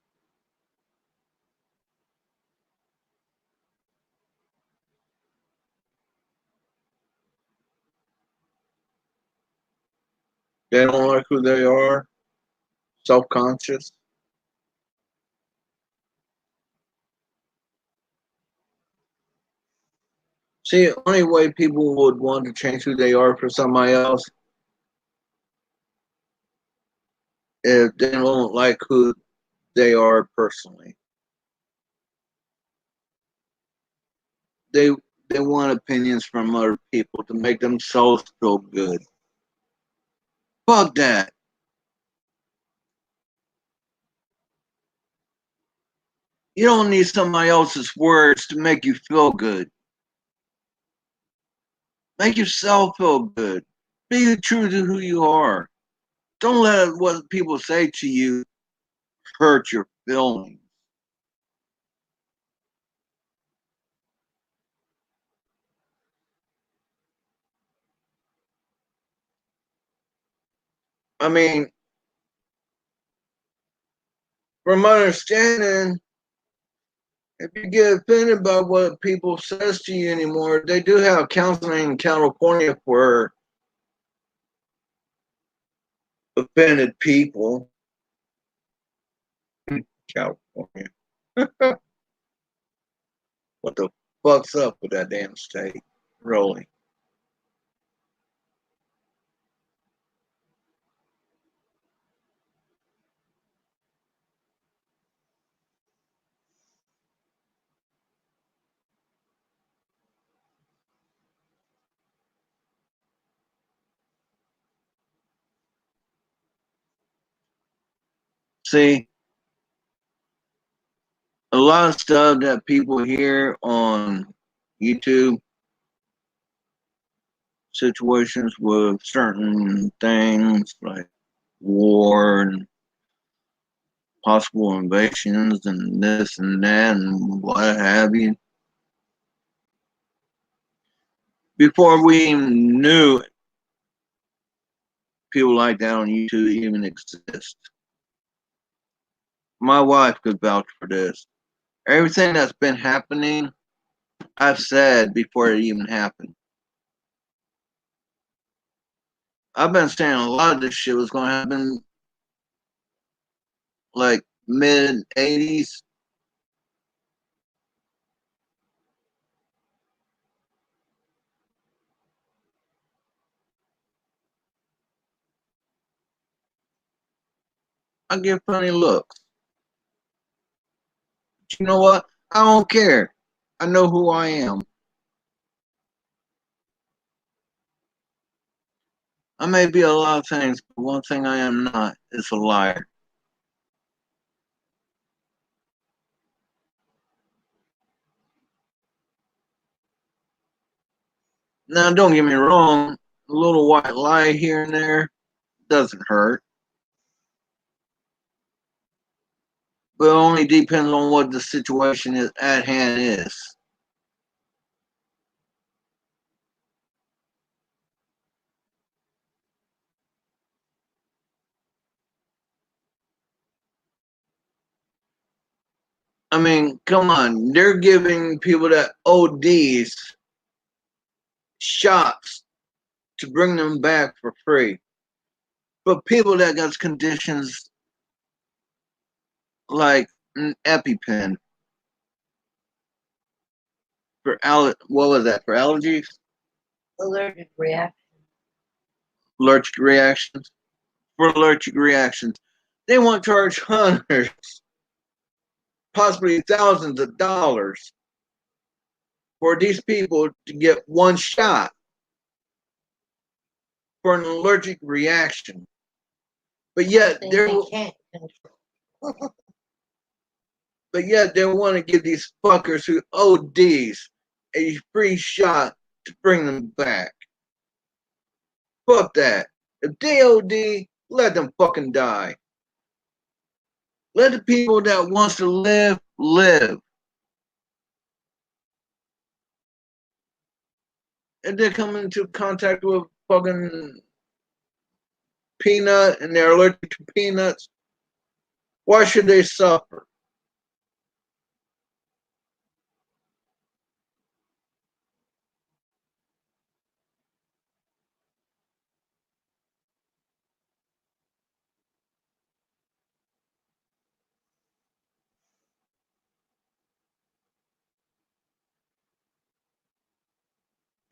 They don't like who they are. self-conscious. See, the only way people would want to change who they are for somebody else if they don't like who they are personally. They they want opinions from other people to make themselves feel good. Fuck that. You don't need somebody else's words to make you feel good. Make yourself feel good. Be true to who you are. Don't let what people say to you hurt your feelings. I mean, from my understanding, if you get offended by what people says to you anymore, they do have counseling in California for offended people. California. What the fuck's up with that damn state? Really? See, a lot of stuff that people hear on YouTube, situations with certain things like war and possible invasions and this and that and what have you. Before we even knew people like that on YouTube even exist. My wife could vouch for this. Everything that's been happening, I've said before it even happened. I've been saying a lot of this shit was going to happen like mid 80s. I get funny looks. But you know what? I don't care. I know who I am. I may be a lot of things, but one thing I am not is a liar. Now, don't get me wrong, a little white lie here and there doesn't hurt, but it only depends on what the situation is at hand is. I mean, come on, they're giving people that ODs shots to bring them back for free. But people that got conditions like an EpiPen for what was that, for allergies, Allergic reaction. allergic reactions, for allergic reactions, they want to charge hundreds, possibly thousands of dollars for these people to get one shot for an allergic reaction. But yet they can't control. but yet they want to give these fuckers who ODs a free shot to bring them back. Fuck that. If they OD, let them fucking die. Let the people that wants to live, live. If they come into contact with fucking peanut and they're allergic to peanuts, why should they suffer?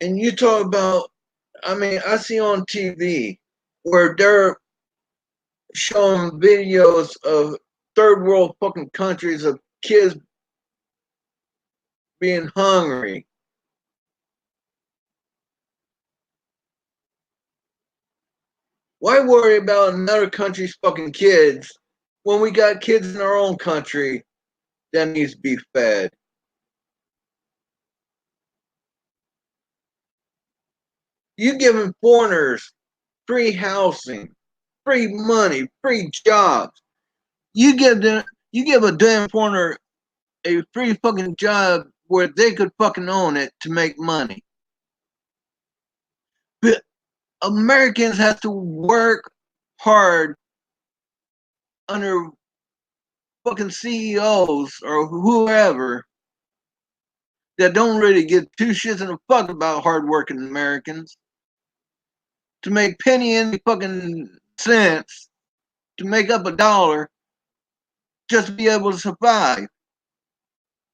And you talk about, I mean, I see on TV where they're showing videos of third world fucking countries of kids being hungry. Why worry about another country's fucking kids when we got kids in our own country that needs to be fed? You giving foreigners free housing, free money, free jobs. You give a damn foreigner a free fucking job where they could fucking own it to make money. But Americans have to work hard under fucking CEOs or whoever that don't really give two shits in a fuck about hardworking Americans to make penny any fucking cents to make up a dollar just to be able to survive.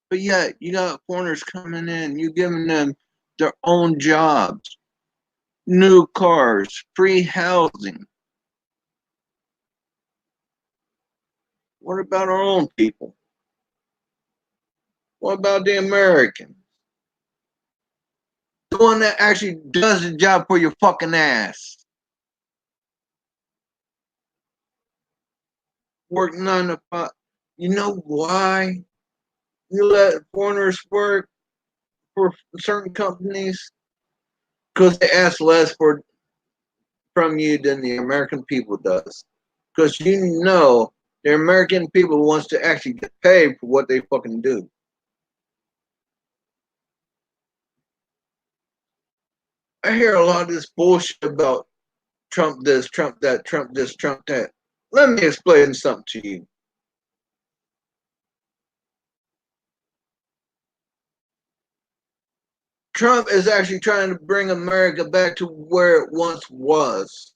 But yet you got foreigners coming in, you giving them their own jobs, new cars, free housing. What about our own people? What about the Americans? The one that actually does the job for your fucking ass. Work 9 to 5. You know why you let foreigners work for certain companies? Because they ask less from you than the American people does. Because you know the American people wants to actually get paid for what they fucking do. I hear a lot of this bullshit about Trump this, Trump that, Trump this, Trump that. Let me explain something to you. Trump is actually trying to bring America back to where it once was.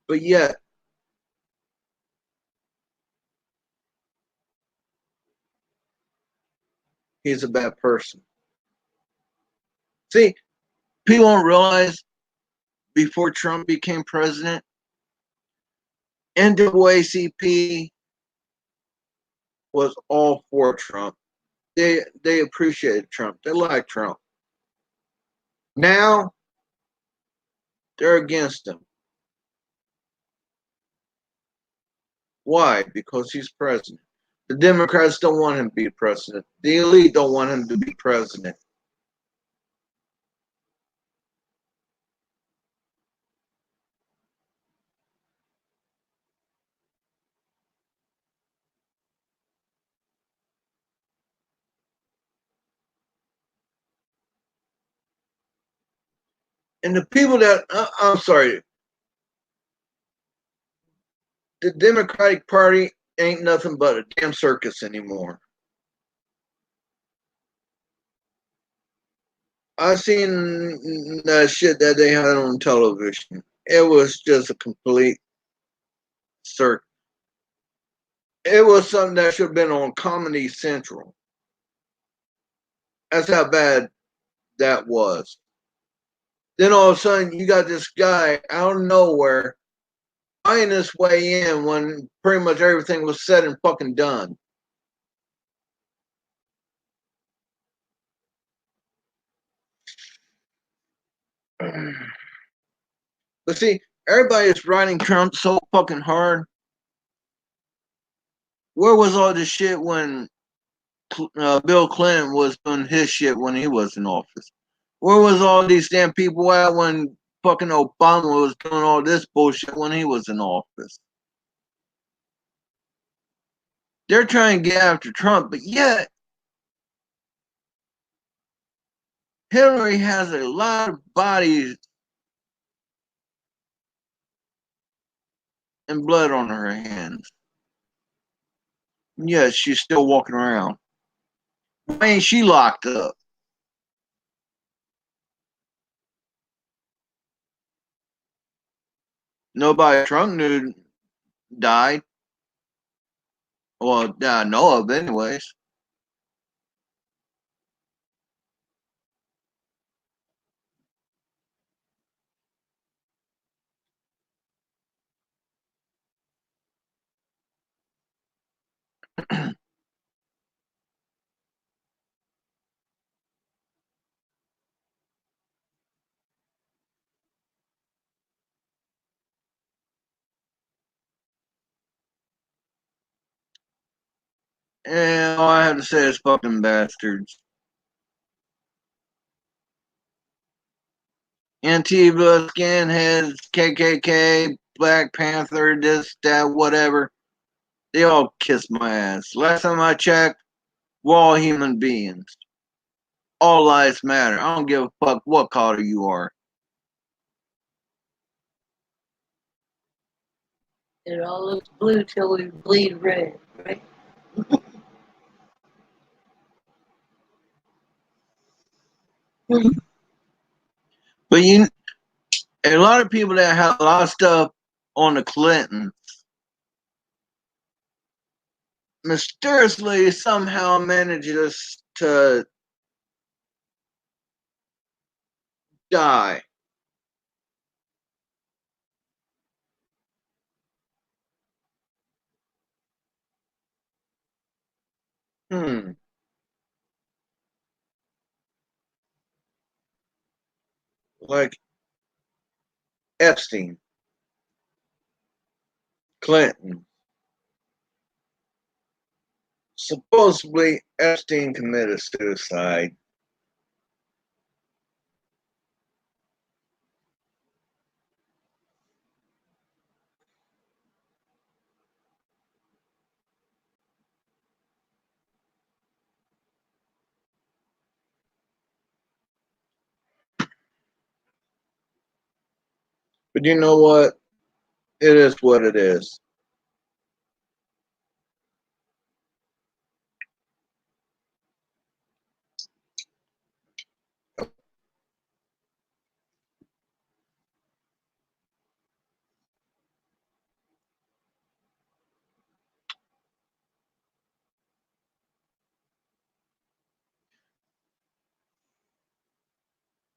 But yet, he's a bad person. See, people don't realize before Trump became president, NAACP was all for Trump. They appreciated Trump. They liked Trump. Now they're against him. Why? Because he's president. The Democrats don't want him to be president. The elite don't want him to be president. And the people that, I'm sorry, the Democratic Party ain't nothing but a damn circus anymore. I seen that shit that they had on television. It was just a complete circus. It was something that should have been on Comedy Central. That's how bad that was. Then all of a sudden, you got this guy out of nowhere buying his way in when pretty much everything was said and fucking done. But see, everybody is riding Trump so fucking hard. Where was all this shit when Bill Clinton was doing his shit when he was in office? Where was all these damn people at when fucking Obama was doing all this bullshit when he was in office? They're trying to get after Trump, but yet Hillary has a lot of bodies and blood on her hands. Yes, she's still walking around. Why ain't she locked up? Nobody Trump knew died. Well, that I know of, anyways. And all I have to say is fucking bastards. Antifa, skinheads, KKK, Black Panther, this, that, whatever. They all kiss my ass. Last time I checked, we're all human beings. All lives matter. I don't give a fuck what color you are. It all looks blue till we bleed red, right? But a lot of people that have a lot of stuff on the Clintons mysteriously somehow manages to die. Like Epstein, Clinton. Supposedly, Epstein committed suicide. But you know what? It is what it is.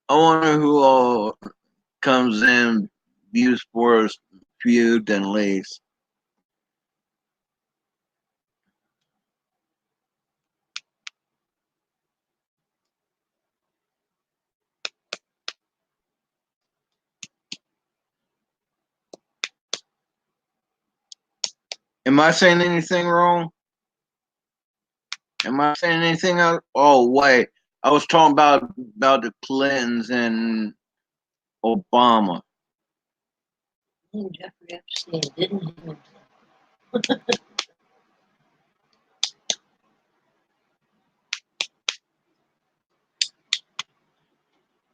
I wonder who all comes in, views for us, feud, and leaves. Am I saying anything wrong? Am I saying anything else? Oh wait, I was talking about the Clintons and Obama. Jeffrey Epstein didn't even.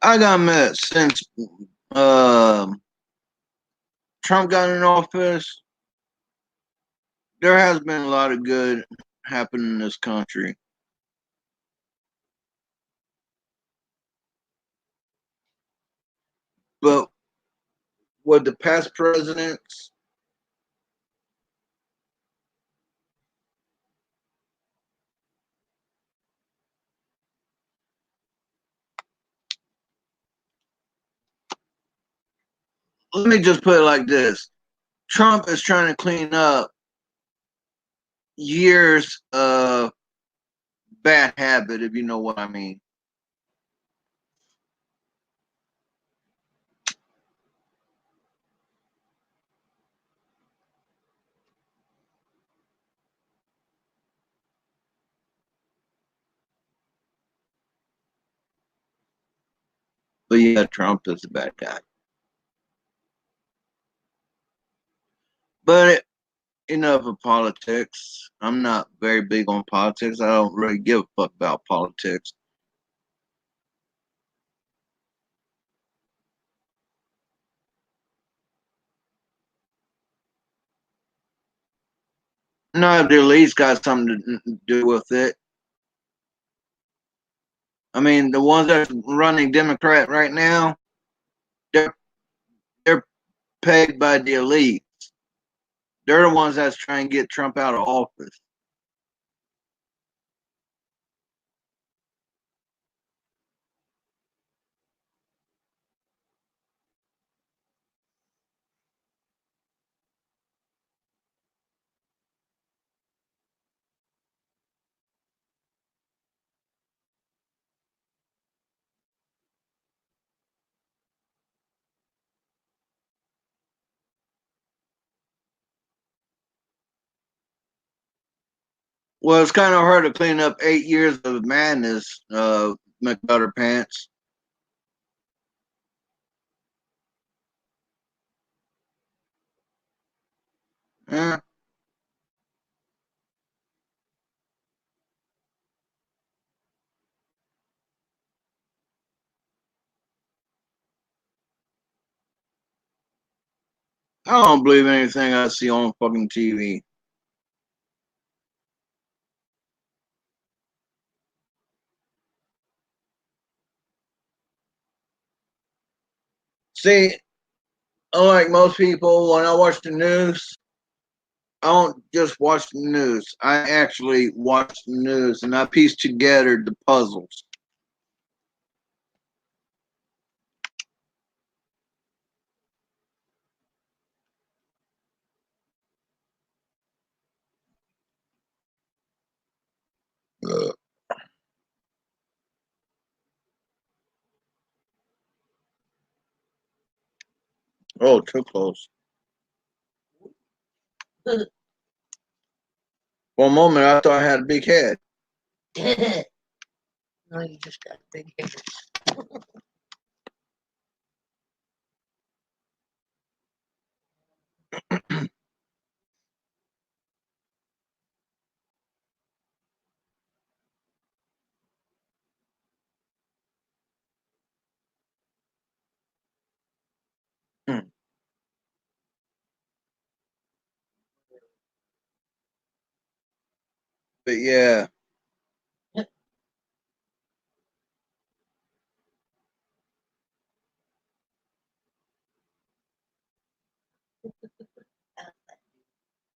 I gotta admit, since uh, Trump got in office, there has been a lot of good happening in this country. But with the past presidents, let me just put it like this: Trump is trying to clean up years of bad habit, if you know what I mean. But yeah, Trump is a bad guy. But enough of politics. I'm not very big on politics. I don't really give a fuck about politics. No, if the elite's got something to do with it. I mean, the ones that's running Democrat right now, they're they're paid by the elite. They're the ones that's trying to get Trump out of office. Well, it's kind of hard to clean up 8 years of madness, McButter Pants. Yeah. I don't believe anything I see on fucking TV. See, unlike most people, when I watch the news, I don't just watch the news. I actually watch the news and I piece together the puzzles. Oh, too close. For a moment, I thought I had a big head. No, you just got big hairs. But yeah,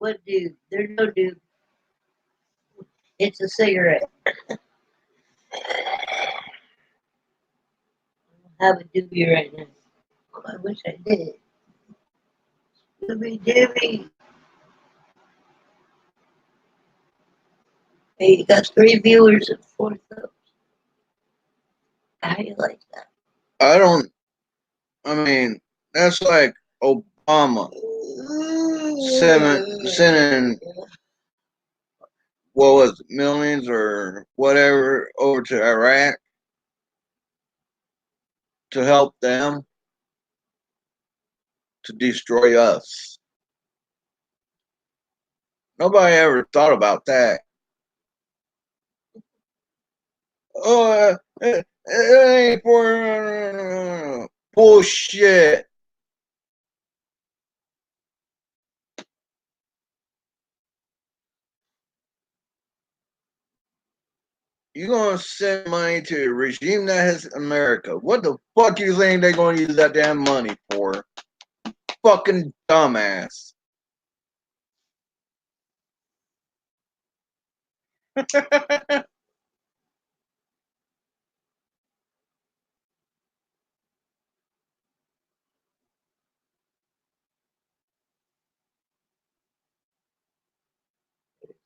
What dude? There's no dude. It's a cigarette. I have a doobie right now. Oh, I wish I did. Doobie doobie. Hey, you got 3 viewers and 4 subs. How you like that? I don't. I mean, that's like Obama sending what was it, millions or whatever over to Iraq to help them to destroy us. Nobody ever thought about that. Oh, it ain't for bullshit. You gonna send money to a regime that has America? What the fuck you think they're gonna use that damn money for? Fucking dumbass.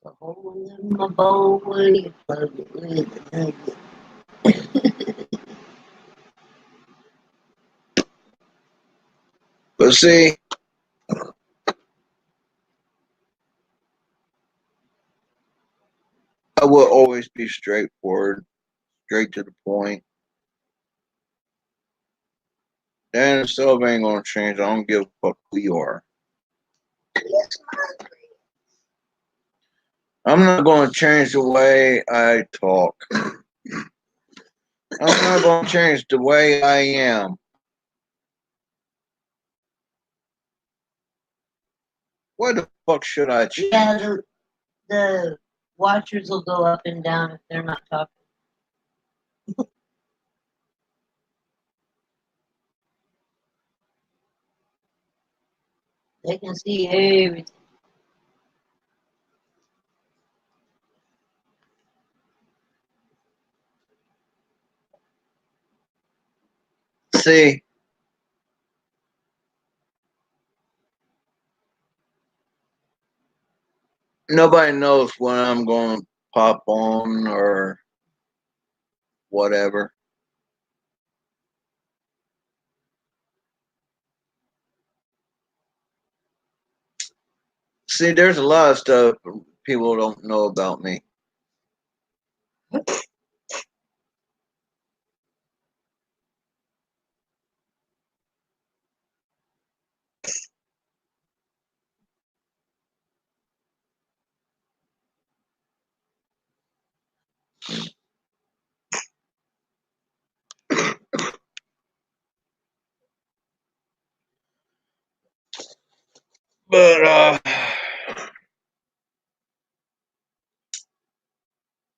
A hole in my bowl where you plug it with a nugget. But see, I will always be straightforward, straight to the point. Dan itself ain't gonna change. I don't give a fuck who you are. I'm not gonna change the way I talk. I'm not gonna change the way I am. Why the fuck should I change? Yeah, the watchers will go up and down if they're not talking. They can see everything. See, nobody knows when I'm going to pop on or whatever. See, there's a lot of stuff people don't know about me. But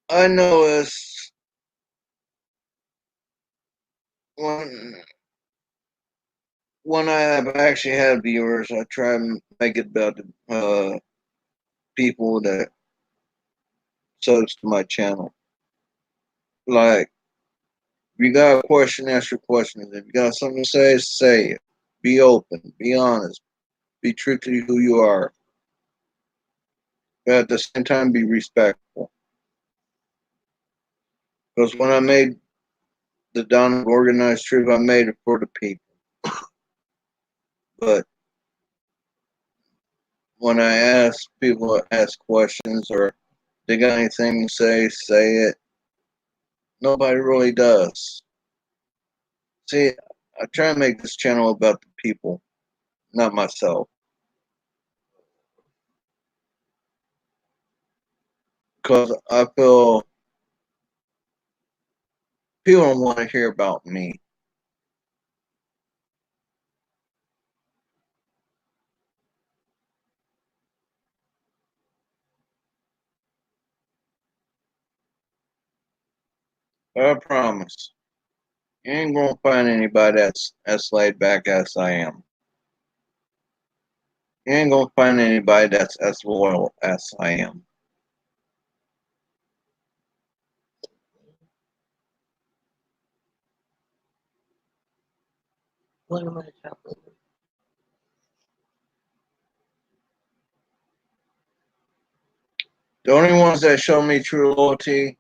I noticed when I have actually had viewers, I try and make it about the people that subs to my channel. Like, if you got a question, ask your question. If you got something to say, say it. Be open. Be honest. Be true to who you are. But at the same time, be respectful. Because when I made the Dawn of Organized Truth, I made it for the people. But when I ask people to ask questions or they got anything to say it. Nobody really does. See, I try to make this channel about the people, not myself. Because I feel people don't want to hear about me. But I promise, you ain't gonna find anybody that's as laid back as I am. You ain't gonna find anybody that's as loyal as I am. What am I talking? The only ones that show me true loyalty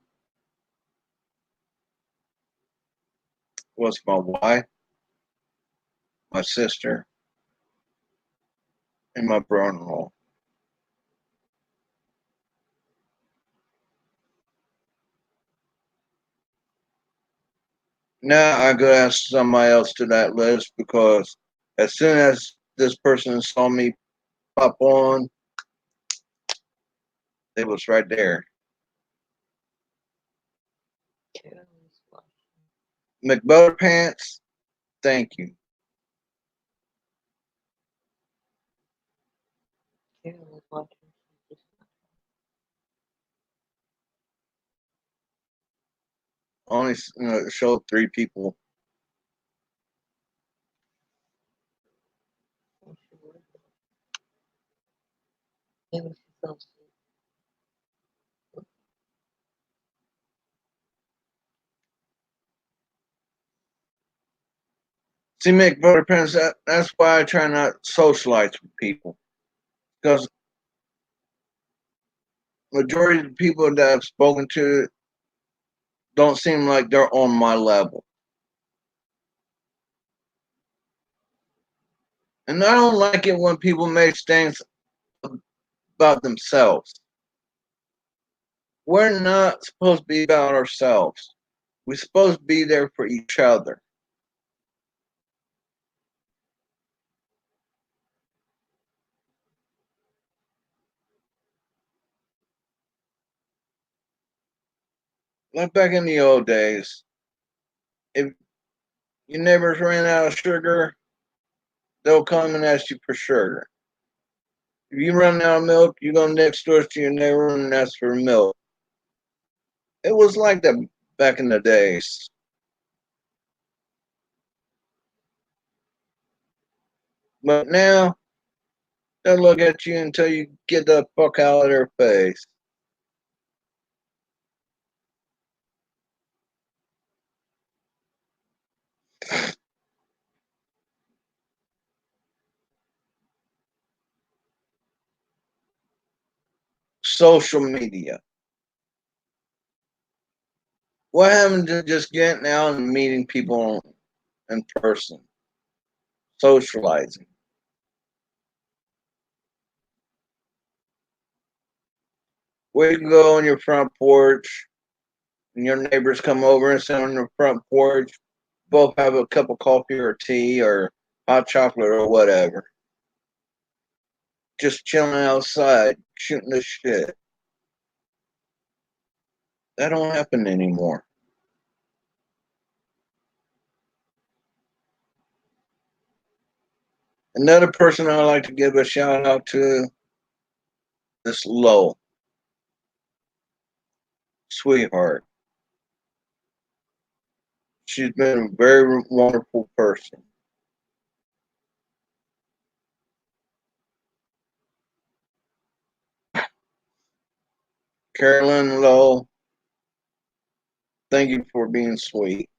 was my wife, my sister, and my brother-in-law. Now I go add somebody else to that list because as soon as this person saw me pop on, it was right there. Carolyn's watching. McButterpants, thank you. Carolyn's watching. She's just Only showed 3 people. not sure. Maybe she fell asleep. See, McButterpants, that's why I try not to socialize with people. Because majority of the people that I've spoken to don't seem like they're on my level. And I don't like it when people make things about themselves. We're not supposed to be about ourselves. We're supposed to be there for each other. Like back in the old days, if your neighbors ran out of sugar, they'll come and ask you for sugar. If you run out of milk, you go next door to your neighbor and ask for milk. It was like that back in the days. But now, they'll look at you until you get the fuck out of their face. Social media. What happened to just getting out and meeting people in person? Socializing. Where you can go on your front porch and your neighbors come over and sit on the front porch, both have a cup of coffee or tea or hot chocolate or whatever. Just chilling outside, shooting the shit. That don't happen anymore. Another person I like to give a shout out to is Lo, sweetheart. She's been a very wonderful person. Carolyn Lowe, thank you for being sweet.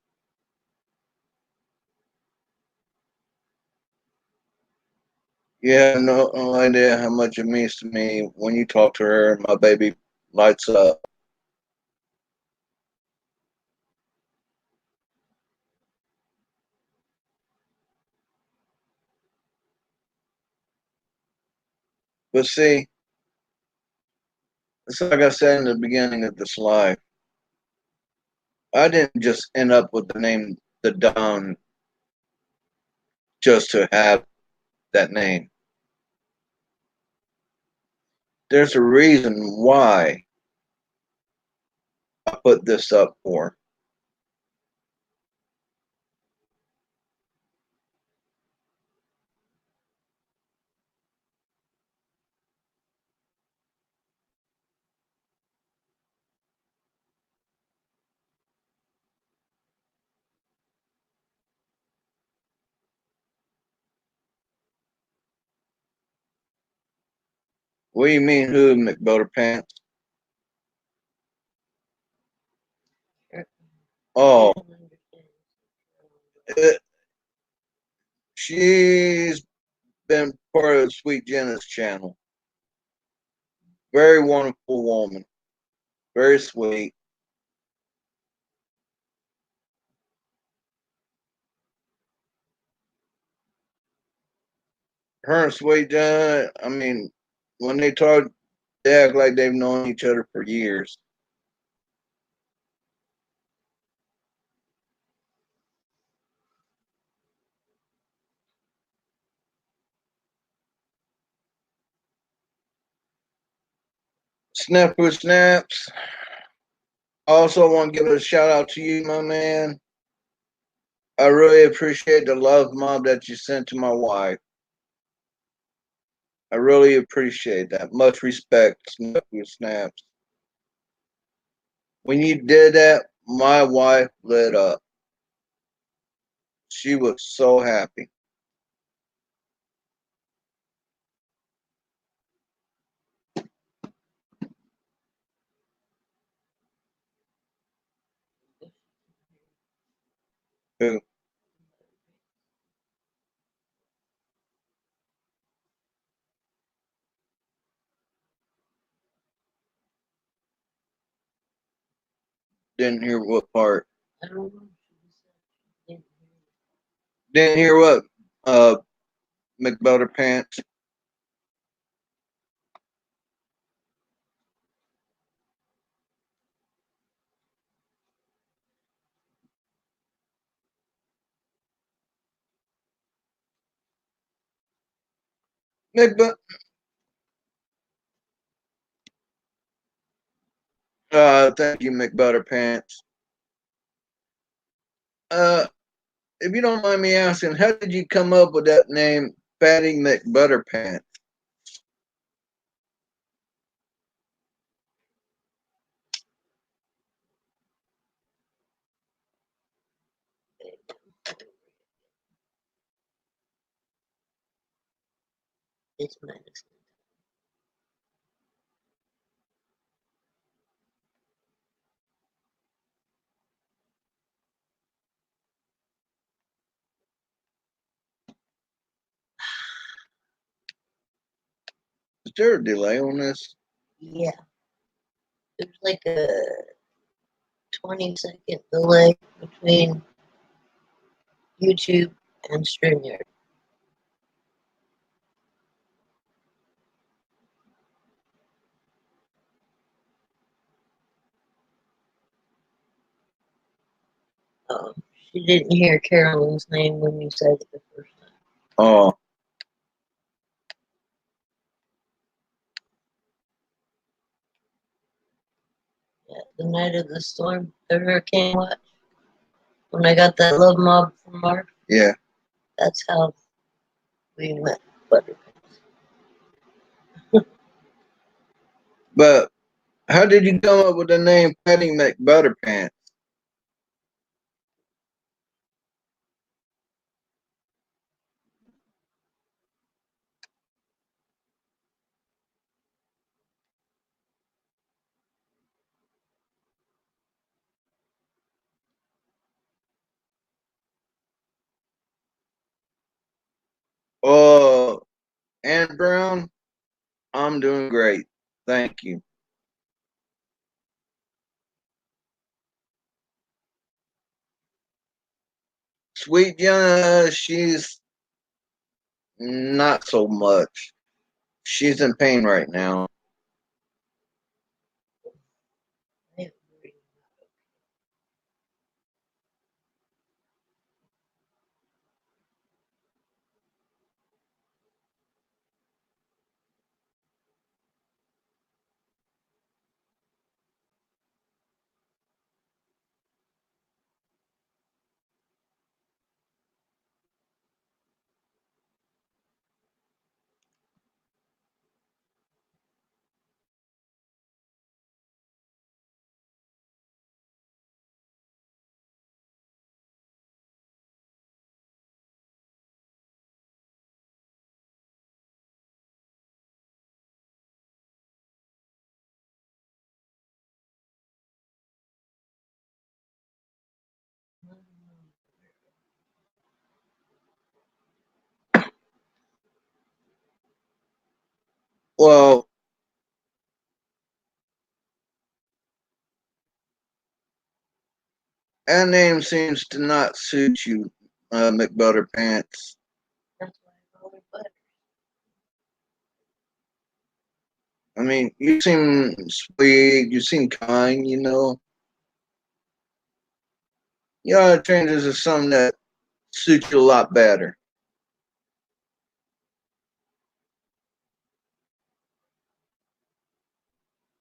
You have no idea how much it means to me when you talk to her and my baby lights up. But see, it's like I said in the beginning of this life. I didn't just end up with the name the Don just to have that name. There's a reason why I put this up for. What do you mean, who, McButterpants? Oh, it, she's been part of Sweet Jenna's channel. Very wonderful woman. Very sweet. Her and Sweet Jenna, I mean, when they talk, they act like they've known each other for years. Snap with Snaps. I also want to give a shout out to you, my man. I really appreciate the love mob that you sent to my wife. I really appreciate that. Much respect, Snap with Snaps. When you did that, my wife lit up. She was so happy. Who? Didn't hear what part. I don't know. Didn't hear what McButterpants. McBut thank you, McButterpants. If you don't mind me asking, how did you come up with that name, Fatty McButterpants? It's medicine. Is there a delay on this? Yeah. There's like a 20-second delay between YouTube and StreamYard. She didn't hear Carolyn's name when you said it the first time. Oh, Yeah, the night of the storm, the hurricane watch. When I got that love mob from Mark, yeah. that's how we went Butterpants. But how did you come up with the name Patty McButterpants? Oh, Ann Brown, I'm doing great. Thank you. Sweet Jenna, she's not so much. She's in pain right now. I agree. Well, that name seems to not suit you, McButterpants. That's why I call her Butter. I mean, you seem sweet, you seem kind, you know. You ought to change this to something that suits you a lot better.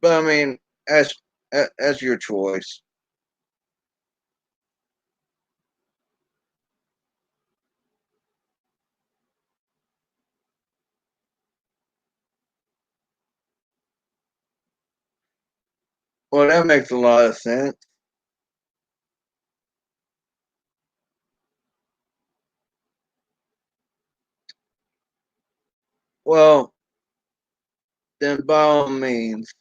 But I mean, as your choice. Well, that makes a lot of sense. Well, then by all means,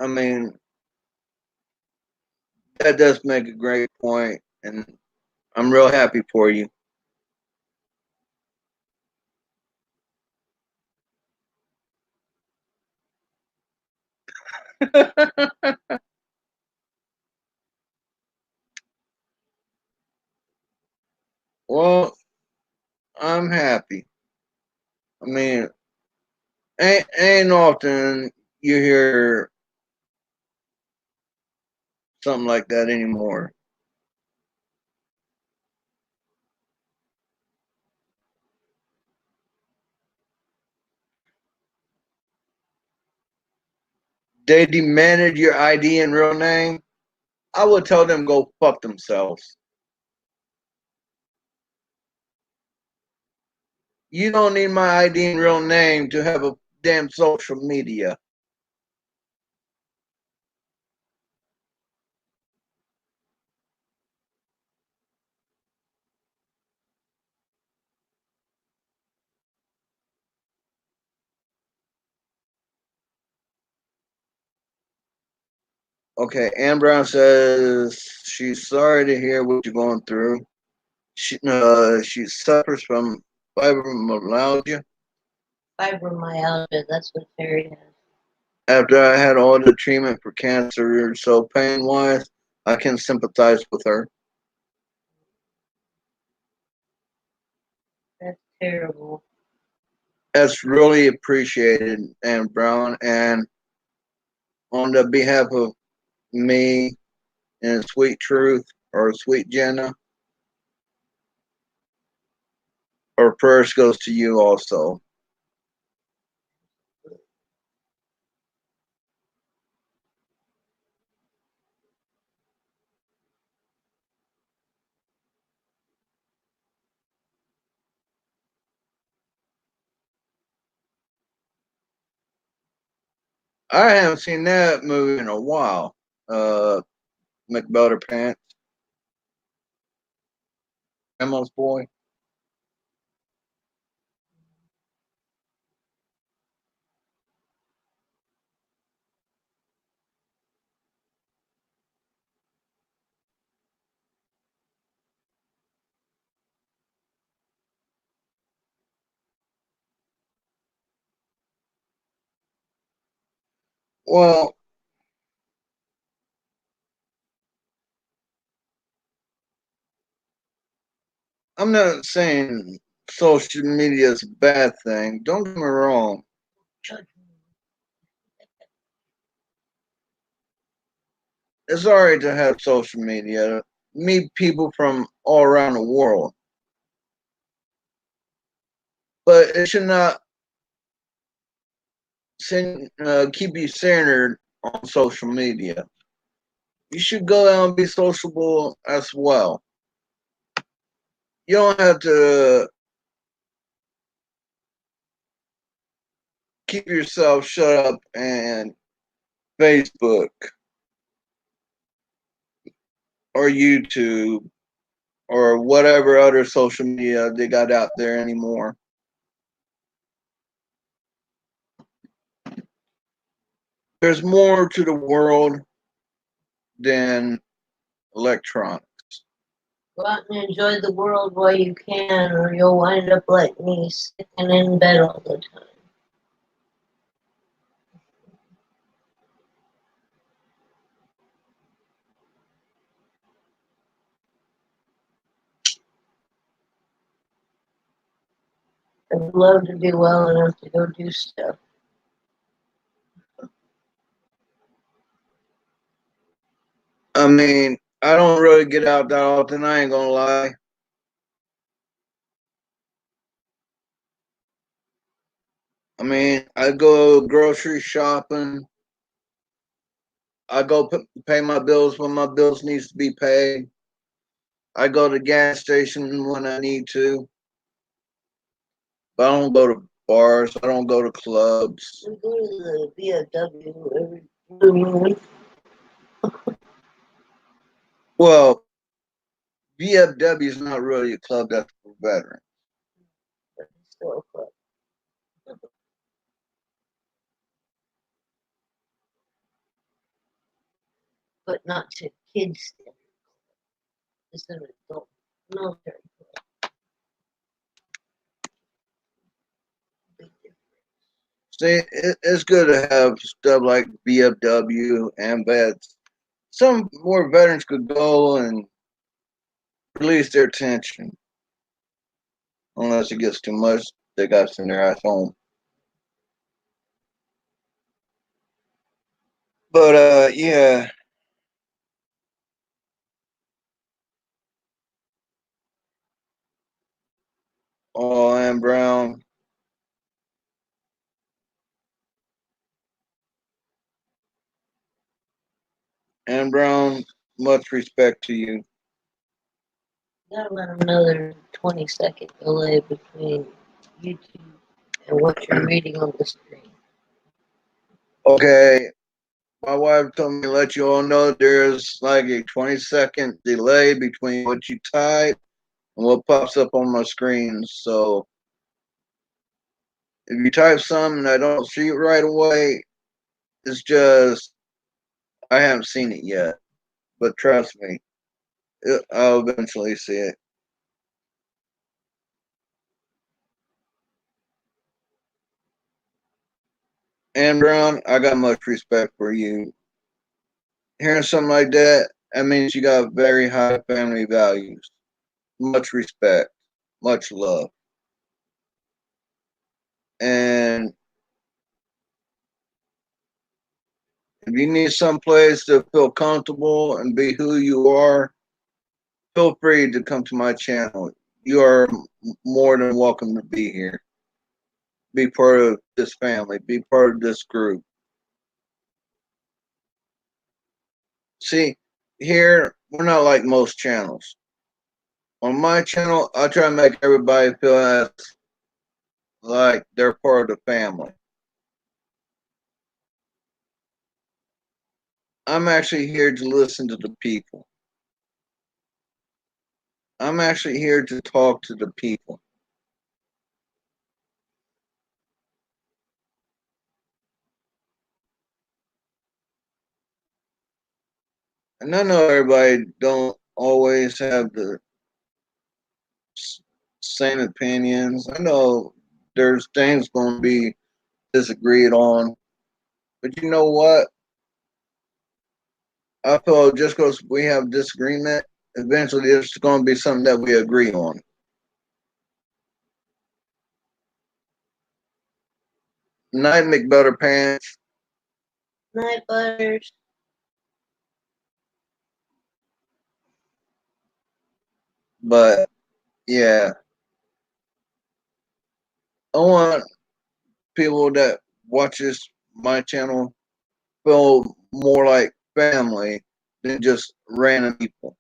I mean, that does make a great point, and I'm real happy for you. Well, I'm happy. I mean, ain't often you hear something like that anymore. They demanded your ID and real name. I would tell them go fuck themselves. You don't need my ID and real name to have a damn social media. Okay, Ann Brown says she's sorry to hear what you're going through. She suffers from fibromyalgia. Fibromyalgia, that's what Terry has. After I had all the treatment for cancer, so pain wise, I can sympathize with her. That's terrible. That's really appreciated, Ann Brown. And on the behalf of me and Sweet Truth or Sweet Jenna. Our prayers goes to you also. I haven't seen that movie in a while. McButter Pants, Grandma's Boy. Well, I'm not saying social media is a bad thing. Don't get me wrong. Judge me. It's alright to have social media, meet people from all around the world, but it should not keep you centered on social media. You should go out and be sociable as well. You don't have to keep yourself shut up and Facebook or YouTube or whatever other social media they got out there anymore. There's more to the world than electronics. Go out and enjoy the world while you can, or you'll wind up like me, sitting in bed all the time. I'd love to do well enough to go do stuff. I mean, I don't really get out that often, I ain't gonna lie. I mean, I go grocery shopping. I go pay my bills when my bills needs to be paid. I go to the gas station when I need to. But I don't go to bars. I don't go to clubs. We go to the VFW every blue moon, Well, VFW is not really a club that's for veterans. but it's still a club. But not to kids standard. It's an adult military club. Big difference. See, it's good to have stuff like VFW and vets. Some more veterans could go and release their tension. Unless it gets too much, they got to send their ass home. But yeah. Oh, Ann Brown. Ann Brown, much respect to you. Gotta let them know there's a 20-second delay between YouTube and what you're reading on the screen. Okay, my wife told me to let you all know there's like a 20-second delay between what you type and what pops up on my screen. So if you type something and I don't see it right away, it's just I haven't seen it yet. But trust me, I'll eventually see it. And Brown, I got much respect for you. Hearing something like that, that means you got very high family values. Much respect, much love. And if you need some place to feel comfortable and be who you are, feel free to come to my channel. You are more than welcome to be here. Be part of this family. Be part of this group. See, here, we're not like most channels. On my channel, I try to make everybody feel as like they're part of the family. I'm actually here to listen to the people. I'm actually here to talk to the people. And I know everybody don't always have the same opinions. I know there's things going to be disagreed on. But you know what? I feel just because we have disagreement, eventually it's going to be something that we agree on. Night McButterpants. Night Butters. But yeah, I want people that watches my channel feel more like family than just random people.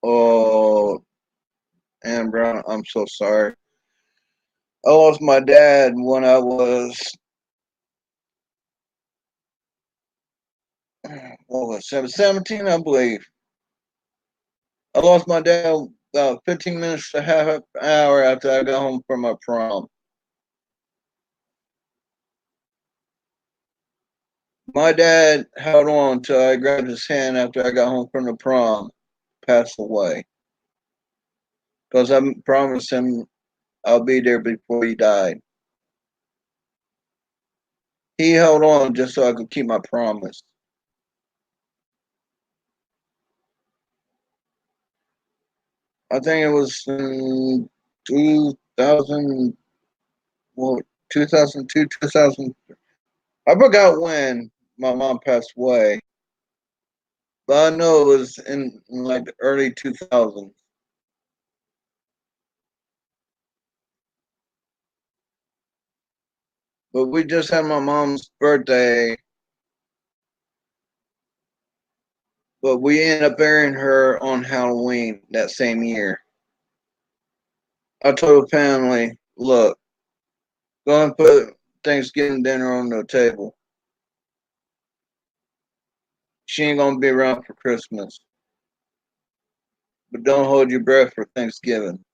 Oh, Amber, I'm so sorry. I lost my dad when I was, what was it, 17, I believe. I lost my dad about 15 minutes to half an hour after I got home from my prom. My dad held on until I grabbed his hand after I got home from the prom, passed away. Because I promised him I'll be there before he died. He held on just so I could keep my promise. I think it was in 2000, well, 2002, 2000. I forgot when my mom passed away, but I know it was in like the early 2000s. But we just had my mom's birthday, but we ended up burying her on Halloween that same year. I told the family, look, go and put Thanksgiving dinner on the table. She ain't gonna be around for Christmas. But don't hold your breath for Thanksgiving.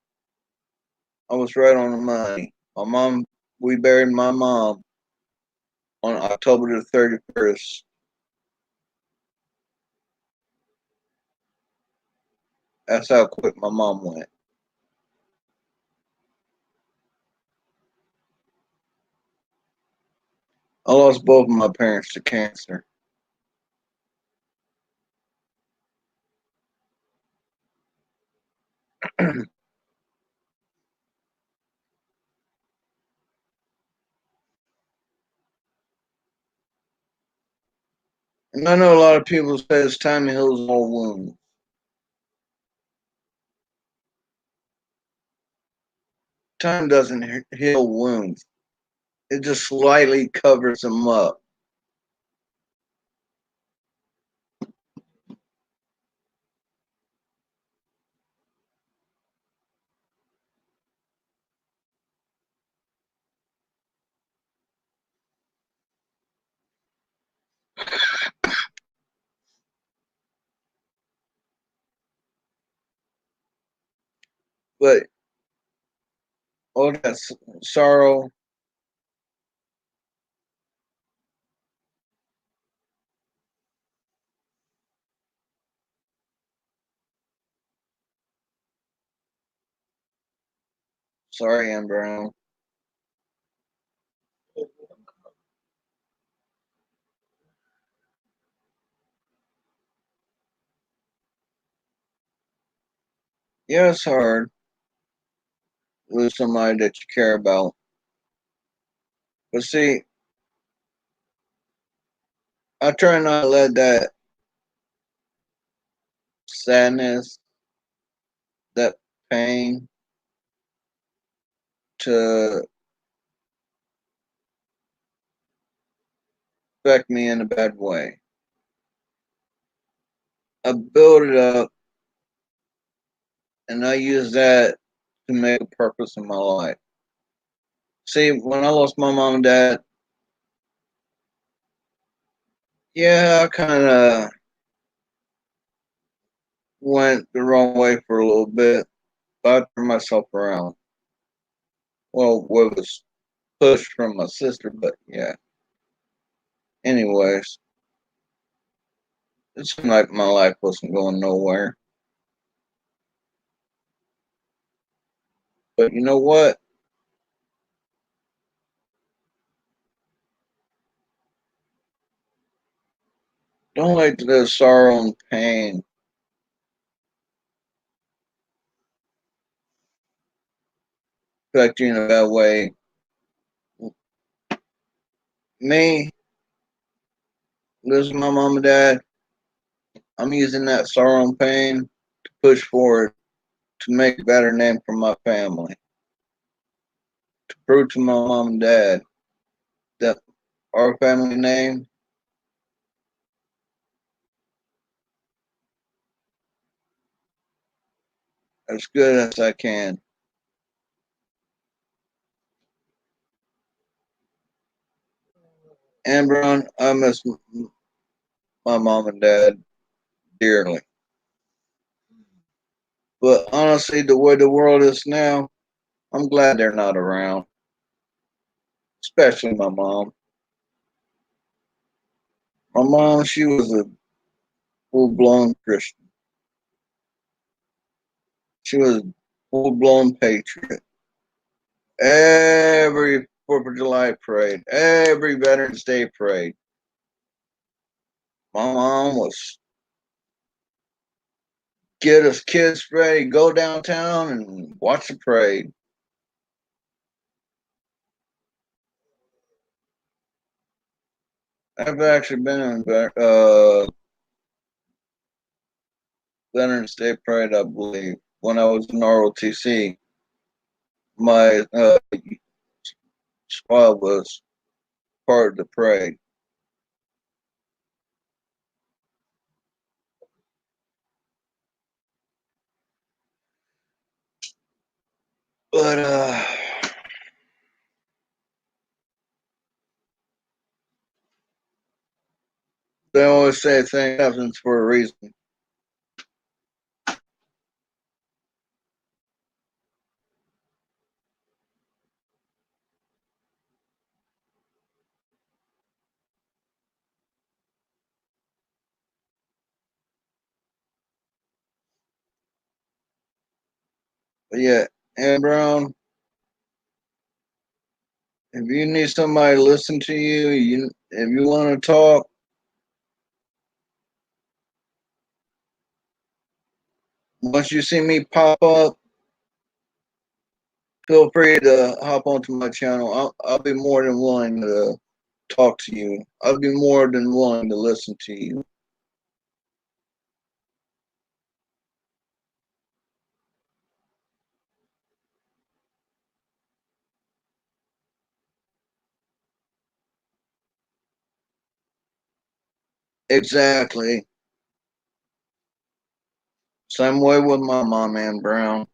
I was right on the money. We buried my mom on October the 31st. That's how quick my mom went. I lost both of my parents to cancer. And I know a lot of people say it's time heals all wounds. Time doesn't heal wounds. It just slightly covers them up. But all that sorrow, sorry, Amber, Yeah, it's hard with somebody that you care about. But see, I try not to let that sadness, that pain to affect me in a bad way. I build it up and I use that to make a purpose in my life. See, when I lost my mom and dad, yeah, I kind of went the wrong way for a little bit, but I turned myself around. Well, what was pushed from my sister, but yeah. Anyways, it seemed like my life wasn't going nowhere. But you know what? Don't let the sorrow and pain affect you in a bad way. Me, losing my mom and dad, I'm using that sorrow and pain to push forward to make a better name for my family. To prove to my mom and dad that our family name as good as I can. And Brown, I miss my mom and dad dearly. But honestly, the way the world is now, I'm glad they're not around, especially my mom. My mom, she was a full blown Christian. She was a full blown patriot. Every 4th of July parade, every Veterans Day parade, my mom was get us kids ready, go downtown and watch the parade. I've actually been in Veterans Day parade, I believe, when I was in ROTC. My squad was part of the parade. But they always say things happens for a reason. But yeah, and Brown, if you need somebody to listen to you, if you want to talk, once you see me pop up, feel free to hop onto my channel. I'll be more than willing to talk to you. I'll be more than willing to listen to you. Exactly. Same way with my mom, Ann Brown.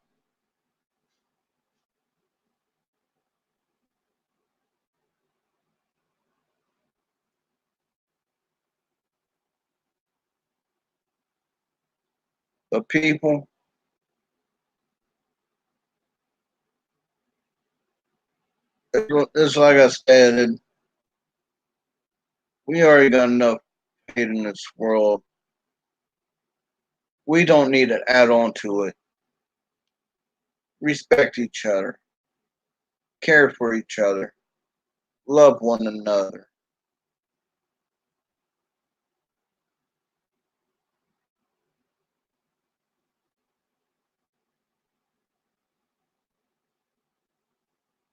But people, it's like I stated, we already got enough hate in this world. We don't need to add on to it. Respect each other, care for each other, love one another.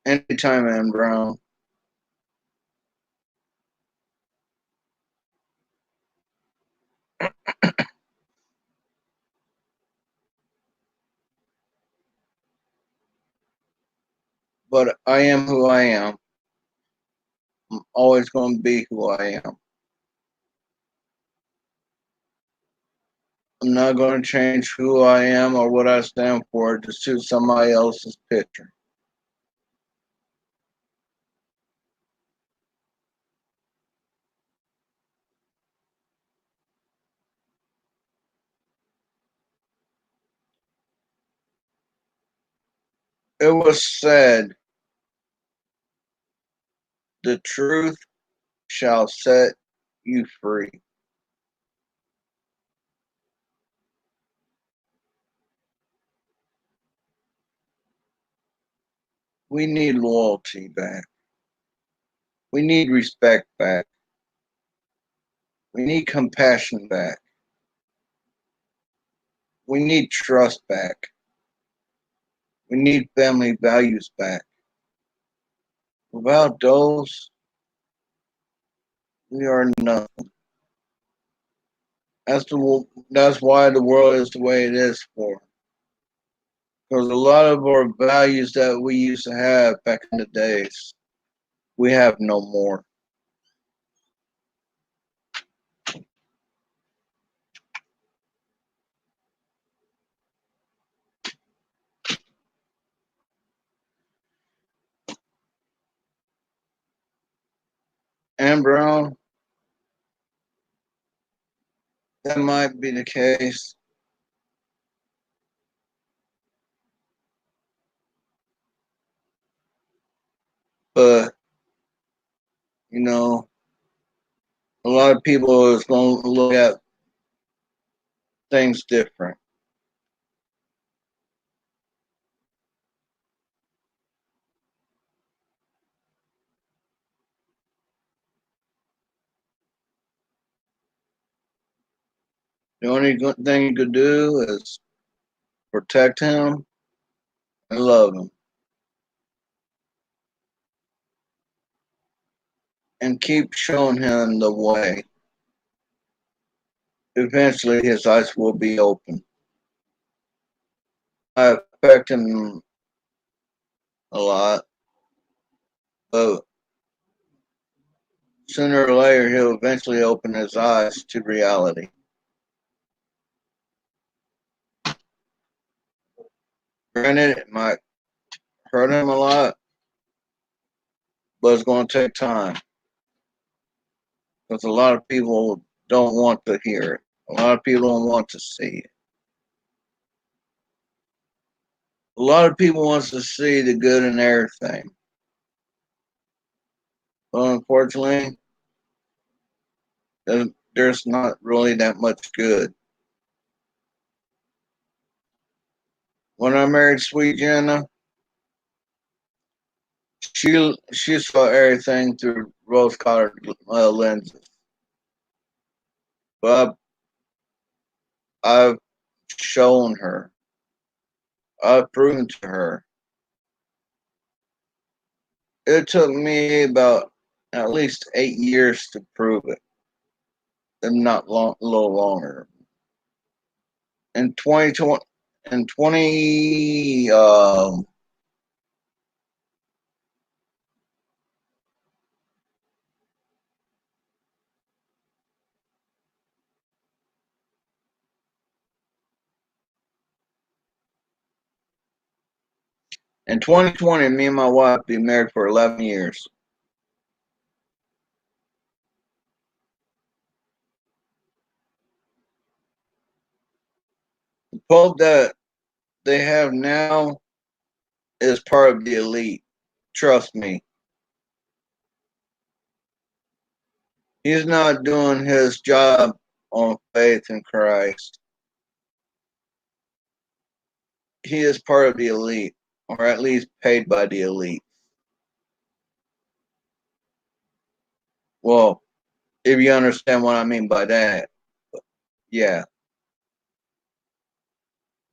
Anytime, man, Brown. But I am who I am. I'm always going to be who I am. I'm not going to change who I am or what I stand for to suit somebody else's picture. It was said, the truth shall set you free. We need loyalty back. We need respect back. We need compassion back. We need trust back. We need family values back. Without those, we are nothing. That's why the world is the way it is for. Because a lot of our values that we used to have back in the days, we have no more. And Brown, that might be the case. But, you know, a lot of people is going to look at things different. The only good thing you could do is protect him and love him. And keep showing him the way. Eventually, his eyes will be open. I affect him a lot, but sooner or later, he'll eventually open his eyes to reality. Granted, it might hurt him a lot, but it's going to take time because a lot of people don't want to hear it. A lot of people don't want to see it. A lot of people wants to see the good in everything, but unfortunately, there's not really that much good. When I married Sweet Jenna, she saw everything through rose-colored lenses, but I've shown her, I've proven to her. It took me about at least 8 years to prove it, and not long, a little longer. In 2020, in 20, in 2020, me and my wife been married for 11 years. The Pope that they have now is part of the elite. Trust me. He's not doing his job on faith in Christ. He is part of the elite, or at least paid by the elite. Well, if you understand what I mean by that, yeah.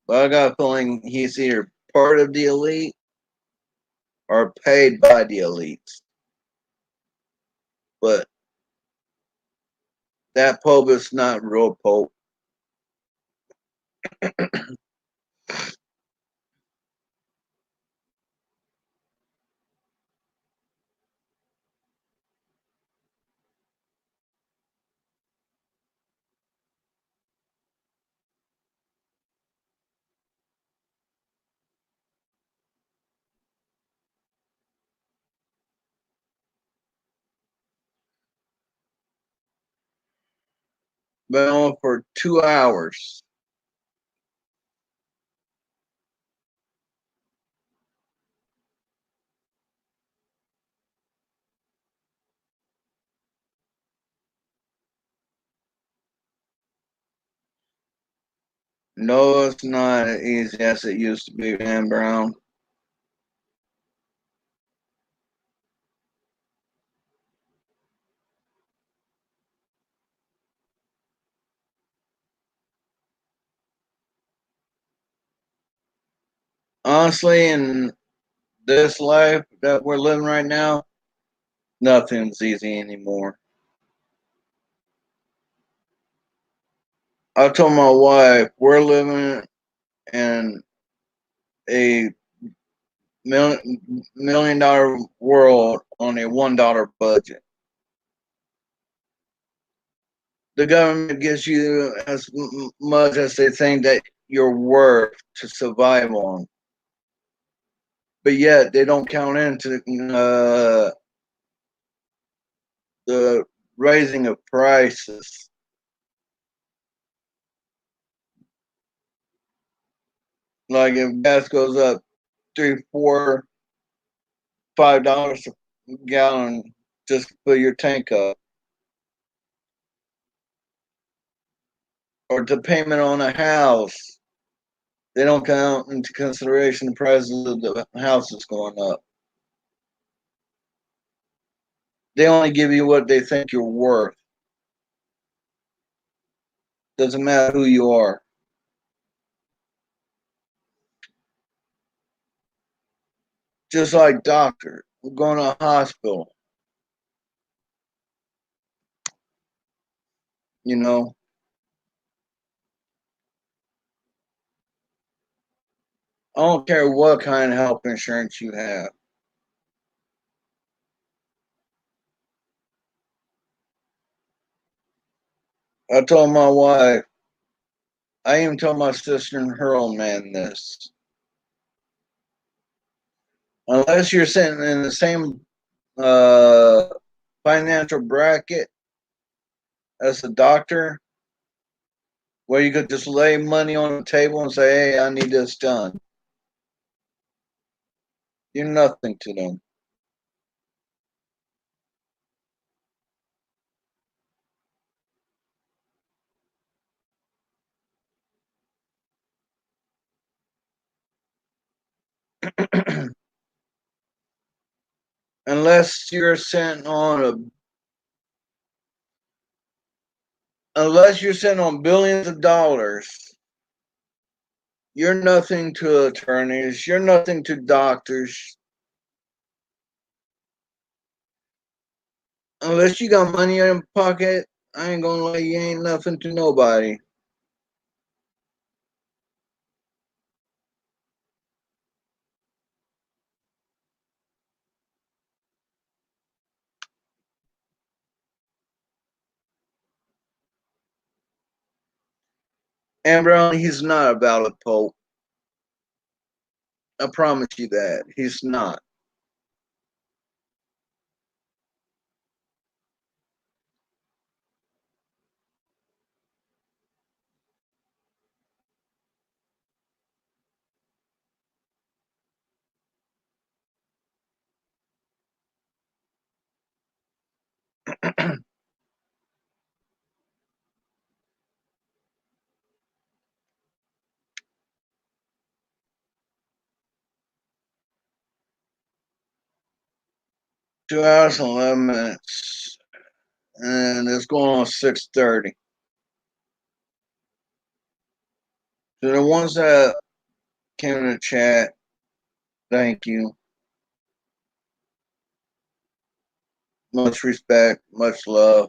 But I got a feeling he's either part of the elite are paid by the elites. But that Pope is not real Pope. Been on for 2 hours. No, it's not as easy as it used to be, Dan Brown. Honestly, in this life that we're living right now, nothing's easy anymore. I told my wife we're living in a $1 million world on a $1 budget. The government gives you as much as they think that you're worth to survive on, but yet they don't count into the raising of prices. Like if gas goes up $3, $4, $5 a gallon just to fill your tank up, or the payment on a house, they don't count into consideration the prices of the house is going up. They only give you what they think you're worth. Doesn't matter who you are. Just like doctor, going to a hospital. You know, I don't care what kind of health insurance you have. I told my wife, I even told my sister and her old man this. Unless you're sitting in the same uh, financial bracket as a doctor, where you could just lay money on the table and say, hey, I need this done. You're nothing to them. Unless you're sitting on billions of dollars, you're nothing to attorneys, you're nothing to doctors. Unless you got money in your pocket, I ain't gonna lie, you ain't nothing to nobody. And Brown, he's not a valid pope. I promise you that. He's not. Two hours and 11 minutes. And it's going on 6:30. So the ones that came in the chat, thank you. Much respect, much love.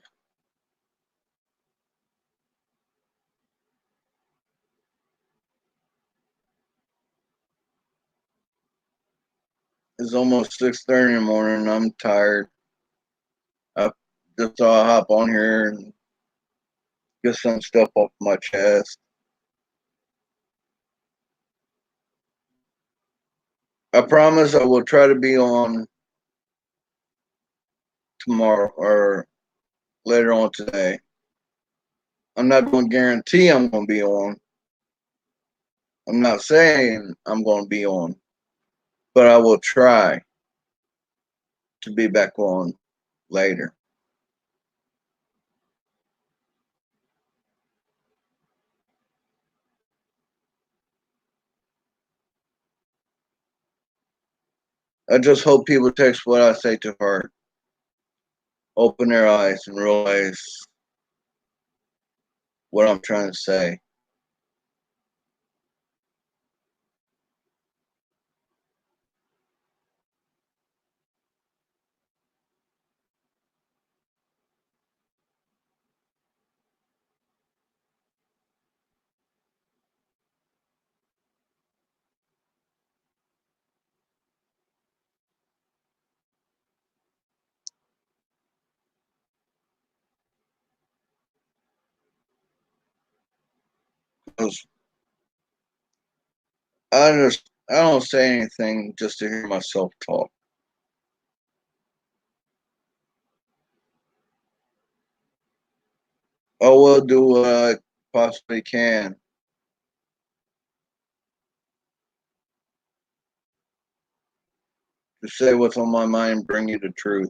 It's almost 6:30 in the morning. I'm tired. I just thought I'd hop on here and get some stuff off my chest. I promise I will try to be on tomorrow or later on today. I'm not going to guarantee I'm going to be on. I'm not saying I'm going to be on, but I will try to be back on later. I just hope people take what I say to heart, open their eyes, and realize what I'm trying to say. I don't say anything just to hear myself talk. I will do what I possibly can to say what's on my mind and bring you the truth.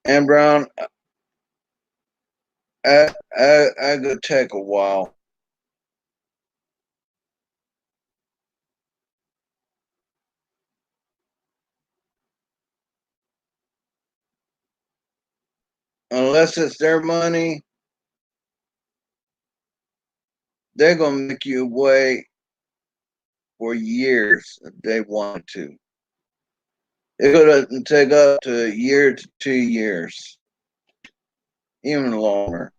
And Brown, I could take a while. Unless it's their money, they're gonna make you wait for years if they want to. It could take up to a year to 2 years, even longer.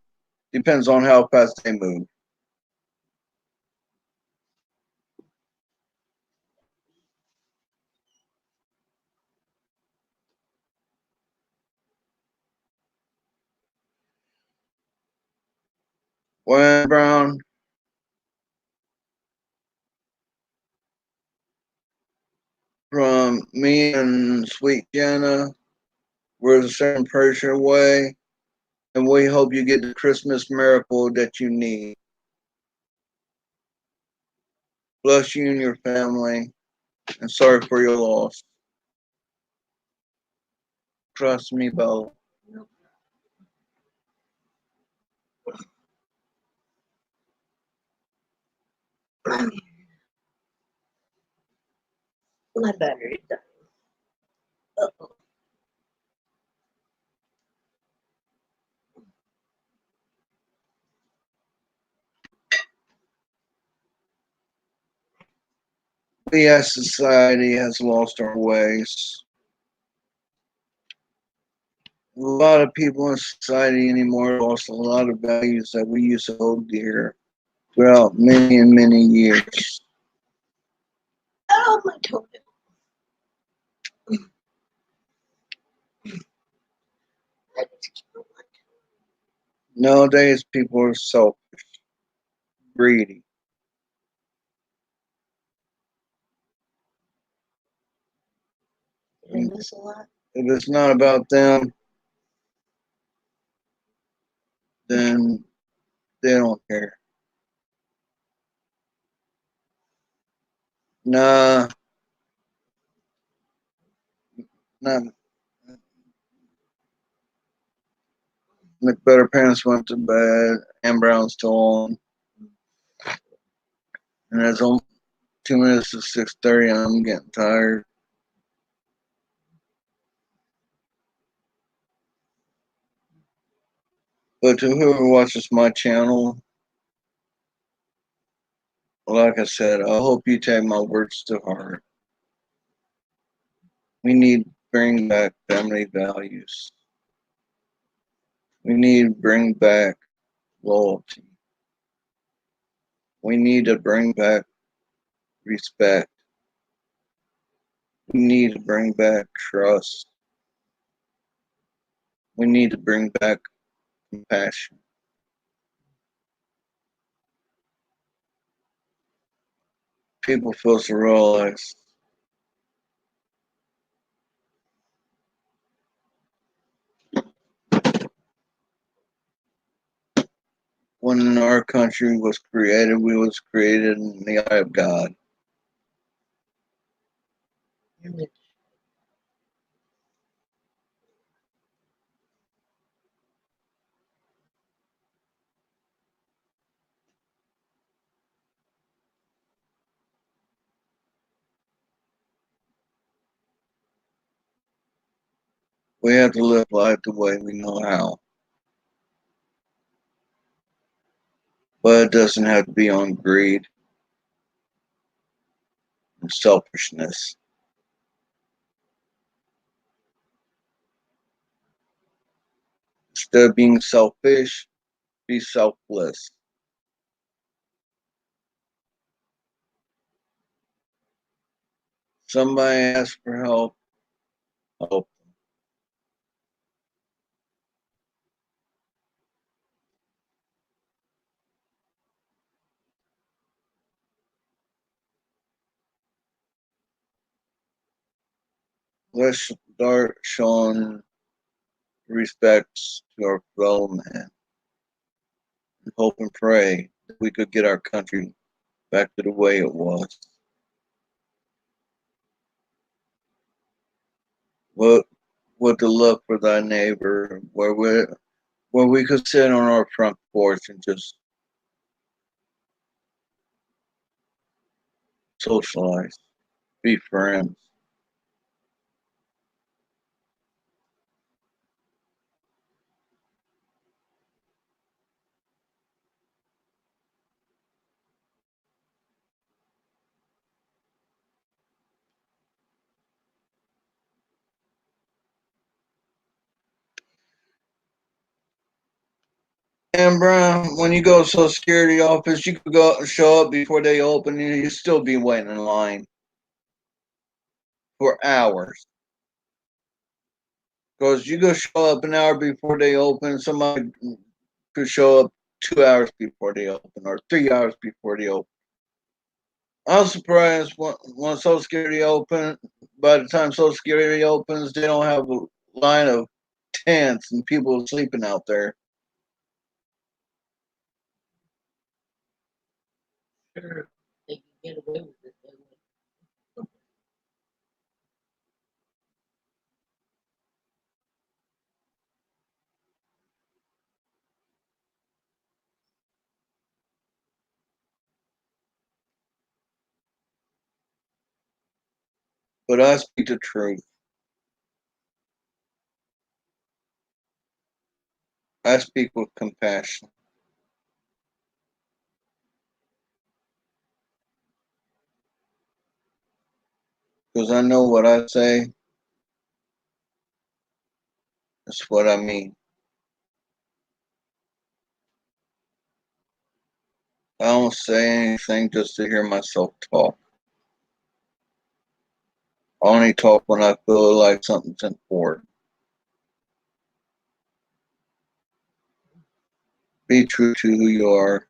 Depends on how fast they move. Well, Brown, from me and Sweet Jenna, we're the same person away, and we hope you get the Christmas miracle that you need. Bless you and your family, and sorry for your loss. Trust me, Bella. My battery's dying. Uh-oh. We as society has lost our ways. A lot of people in society anymore lost a lot of values that we used to hold dear throughout many and many years. Oh, my toenail. I just don't like Nowadays, people are selfish, greedy. it. Did I miss a lot? If it's not about them, then they don't care. Nah, not McBetter parents went to bed, and Brown's still on, and it's only 2 minutes to 6:30, and I'm getting tired. But to whoever watches my channel, like I said, I hope you take my words to heart. We need to bring back family values. We need to bring back loyalty. We need to bring back respect. We need to bring back trust. We need to bring back compassion. People fail to realize when our country was created, we was created in the eye of God. We have to live life the way we know how. But it doesn't have to be on greed and selfishness. Instead of being selfish, be selfless. Somebody asks for help, help. Let's start showing respects to our fellow man. And hope and pray that we could get our country back to the way it was. What to look for thy neighbor, where we could sit on our front porch and just socialize, be friends. And Brian, when you go to Social Security office, you could go show up before they open, and you still be waiting in line for hours. Because you go show up an hour before they open, somebody could show up 2 hours before they open or 3 hours before they open. I was surprised when Social Security open. By the time Social Security opens, they don't have a line of tents and people sleeping out there. Sure, they can get away with it. They would. But I speak the truth. I speak with compassion. Because I know what I say is what I mean. I don't say anything just to hear myself talk. I only talk when I feel like something's important. Be true to who you are.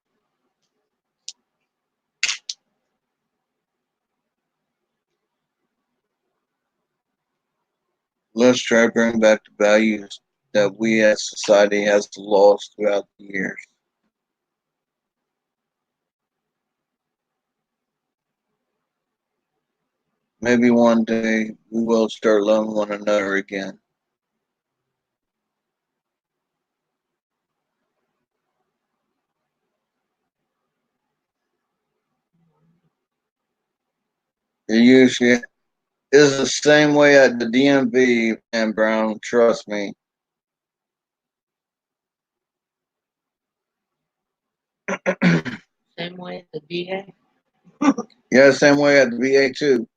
Let's try to bring back the values that we as society has lost throughout the years. Maybe one day we will start loving one another again. It usually is the same way at the DMV, and Brown, trust me. Same way at the VA. Yeah, same way at the VA too.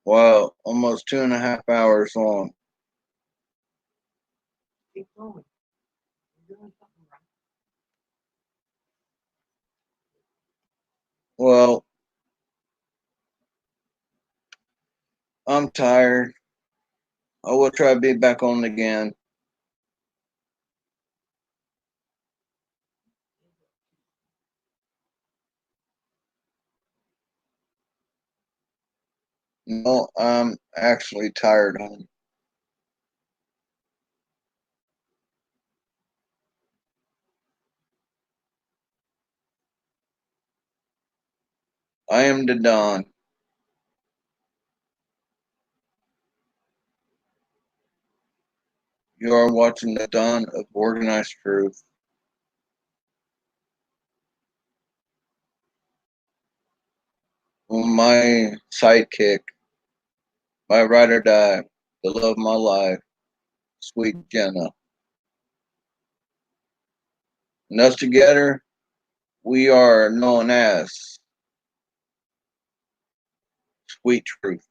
Wow, almost 2.5 hours long. Keep going. You're doing something right. Well, I'm tired. I will try to be back on again. No, I'm actually tired, hon. I am the Don. You are watching the Dawn of Organized Truth. My sidekick, my ride or die, the love of my life, sweet Jenna. And us together, we are known as Sweet Truth.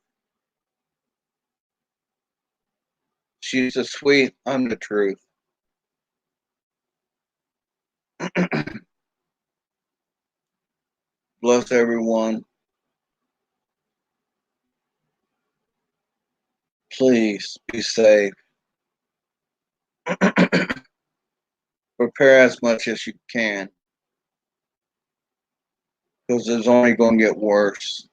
She's the sweet, I'm the truth. Bless everyone. Please be safe. Prepare as much as you can because it's only going to get worse.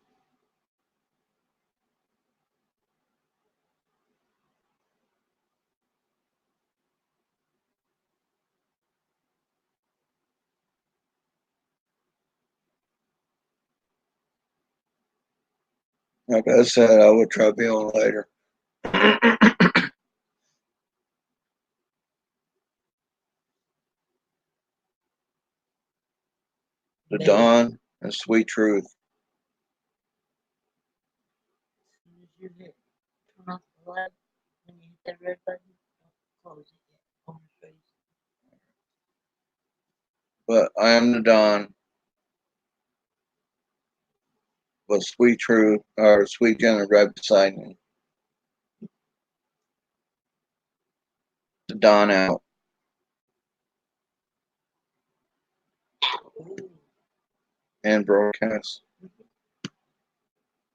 Like I said, I will try to be on later. The Baby, Dawn and Sweet Truth. as soon as you hit turn off the light, when you hit that red button, don't close it yet. I want to show you But I am the Dawn. But Sweet Truth, or Sweet Jenna right beside me. The Dawn out. something. And broadcast.